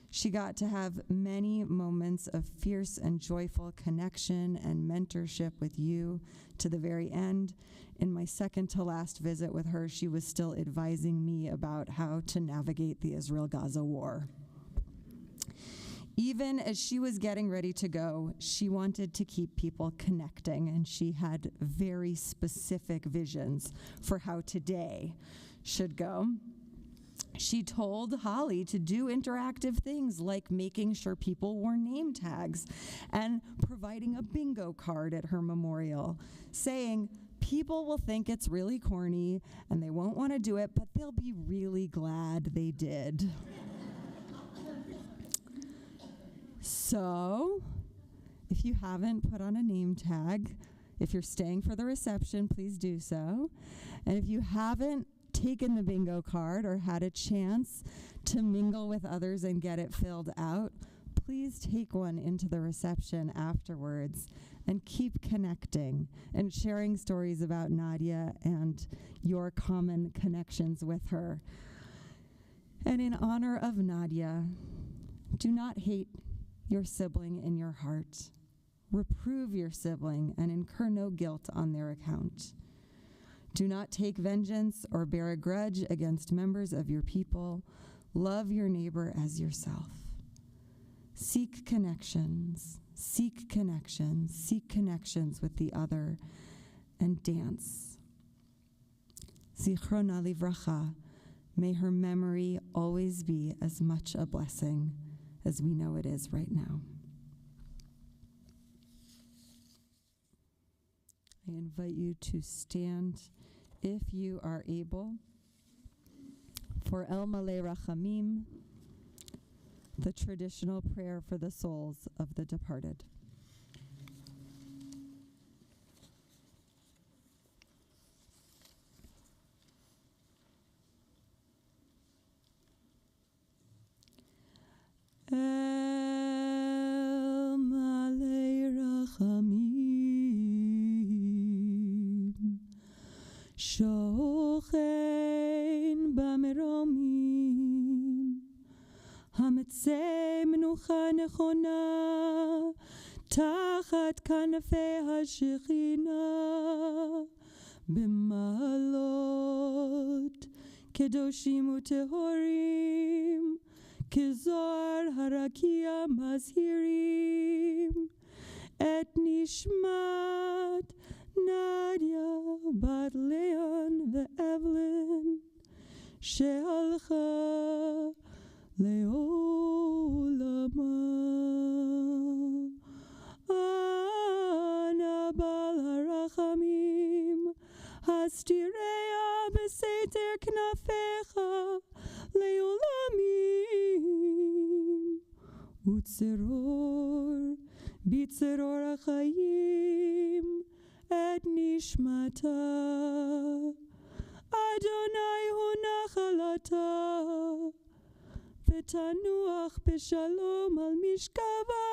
She got to have many moments of fierce and joyful connection and mentorship with you to the very end. In my second to last visit with her, she was still advising me about how to navigate the Israel-Gaza war. Even as she was getting ready to go, she wanted to keep people connecting, and she had very specific visions for how today should go. She told Holly to do interactive things like making sure people wore name tags and providing a bingo card at her memorial, saying, people will think it's really corny and they won't want to do it, but they'll be really glad they did. So, if you haven't put on a name tag, if you're staying for the reception, please do so. And if you haven't taken the bingo card or had a chance to mingle with others and get it filled out, please take one into the reception afterwards and keep connecting and sharing stories about Nadia and your common connections with her. And in honor of Nadia, do not hate your sibling in your heart. Reprove your sibling and incur no guilt on their account. Do not take vengeance or bear a grudge against members of your people. Love your neighbor as yourself. Seek connections, seek connections, seek connections with the other, and dance. Zichrona livracha, may her memory always be as much a blessing as we know it is right now. I invite you to stand if you are able for El Malei Rachamim, the traditional prayer for the souls of the departed. El שוכן במרומים, המצא מנוחה נכונה תחת כנפי השכינה, במעלות קדושים וטהורים, כזוהר הרקיע מזהירים את נשמת נדיה בת ליאון ואבלין שהלכה לעולמה. אנא בעל הרחמים, הסתיריה בסתר כנפיך לעולמים, וצרור בצרור החיים את נשמתה. אדוני הוא נחלתה, ותנוח בשלום על משכבה,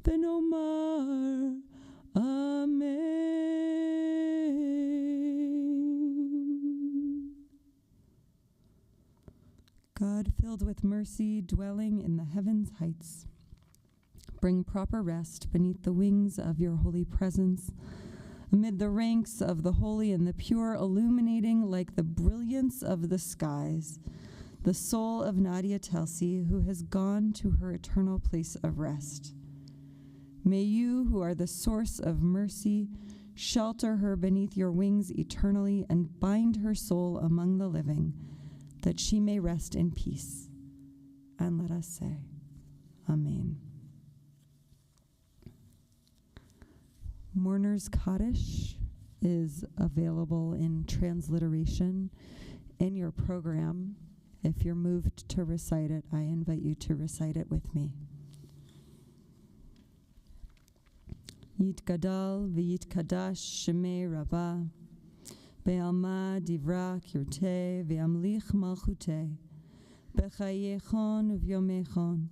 ונאמר אמן. God, filled with mercy, dwelling in the heavens' heights, bring proper rest beneath the wings of your holy presence, amid the ranks of the holy and the pure, illuminating like the brilliance of the skies, the soul of Nadia Telsey, who has gone to her eternal place of rest. May you, who are the source of mercy, shelter her beneath your wings eternally and bind her soul among the living, that she may rest in peace. And let us say, Amen. Mourner's Kaddish is available in transliteration in your program. If you're moved to recite it, I invite you to recite it with me. Yitgadal v'yitkadash shemei Rabbah, be'alma divra kirteh ve'amlich malchuteh, b'chayechon uvyomechon,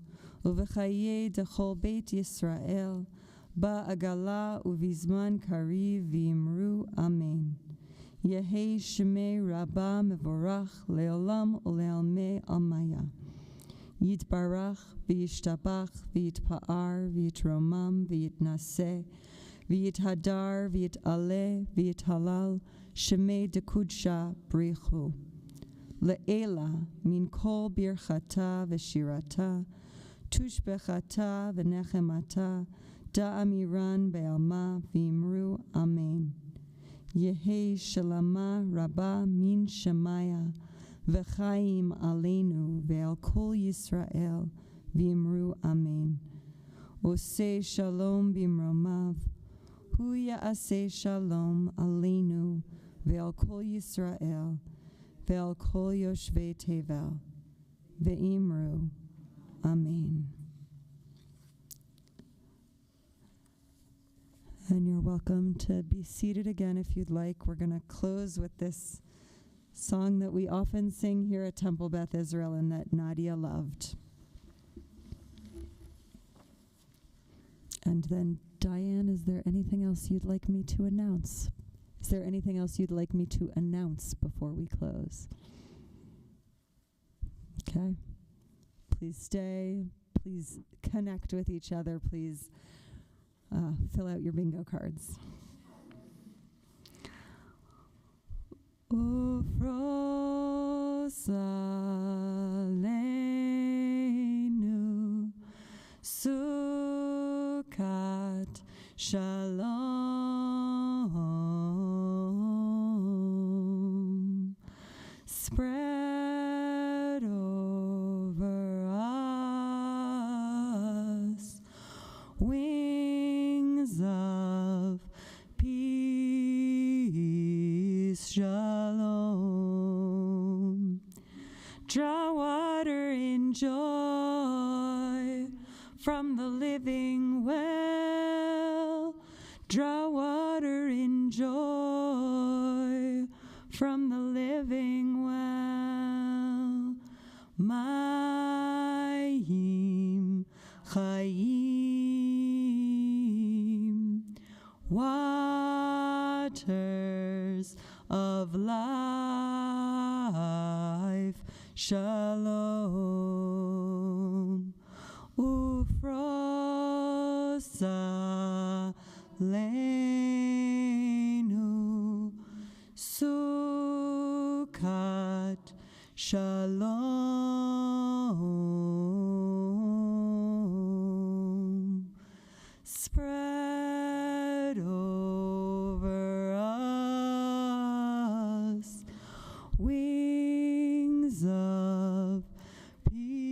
u'v'chayei dechol beit Yisrael, ba'agala uvizman kariv v'imru amen. Yehei shemei Rabbah mevorach le'olam u'le'almei almaya. Yitbarach v'yishtabach v'yitpa'ar v'yitromam v'yitnaseh v'yithadar v'yitaleh v'yithalal shemei dekudsha brichu. Le'ela min kol birchata v'shirata tushbechata v'nechemata da'amiran be'alma v'imru amen. Yehei shalama Rabbah min shemaya v'chaim aleinu ve'al kol Yisrael v'imru amen. Oseh shalom b'imromav, hu ya'aseh shalom aleinu ve'al kol Yisrael ve'al kol yoshvei tevel ve'imru amen. And you're welcome to be seated again if you'd like. We're going to close with this song that we often sing here at Temple Beth Israel and that Nadia loved. And then, Diane, is there anything else you'd like me to announce? Is there anything else you'd like me to announce before we close? Okay. Please stay. Please connect with each other. Please fill out your bingo cards. Ufros aleinu sukat shalom. Spread over us wings of peace. Shalom. Draw water in joy from the living well. Draw water in joy from the living well. Mayim chayim, waters of life. Shalom. Ufrosa leinu sukat shalom. Spread over us wings of peace.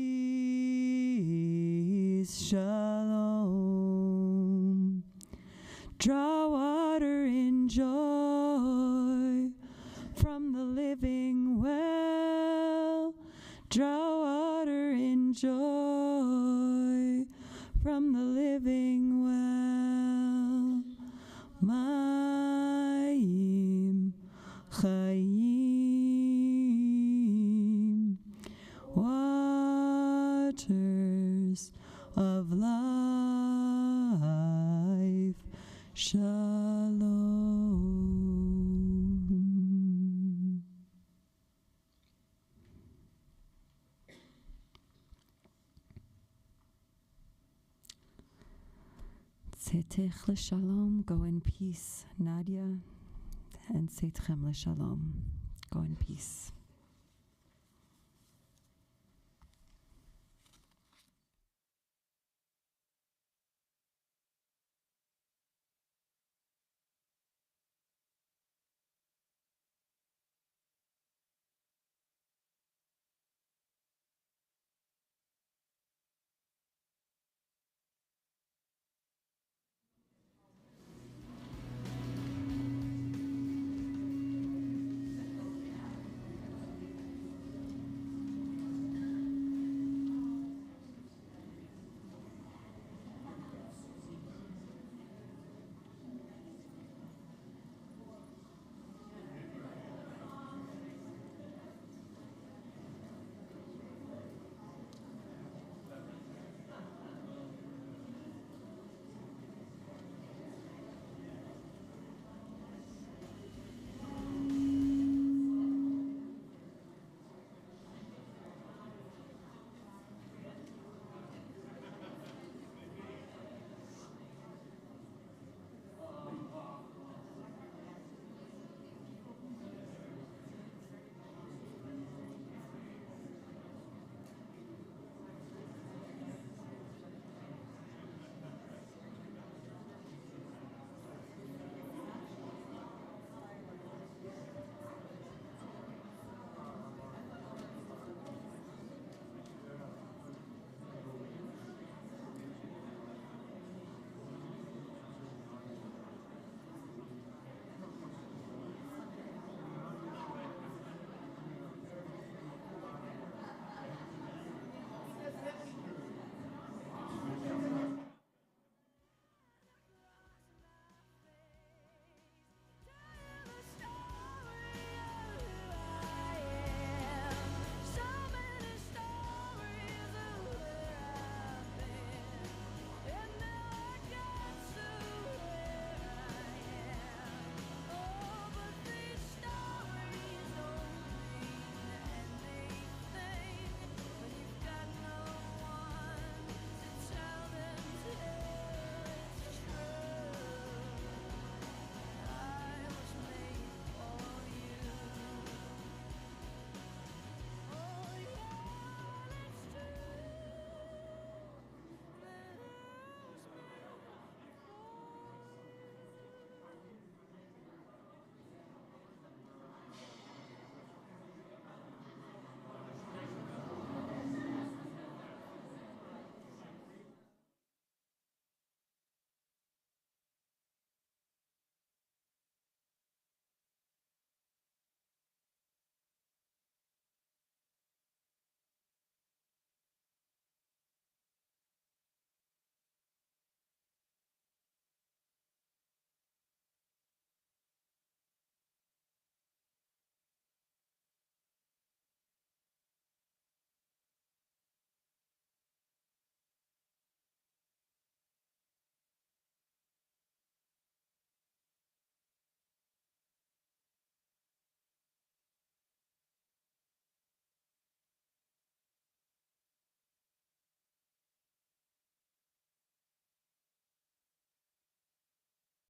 Shalom. Draw water in joy from the living well. Draw water in joy from the living well. Mayim Chayim, waters of life. Shalom. Tzetech l'shalom, go in peace, Nadia, and Tzetchem l'shalom, go in peace.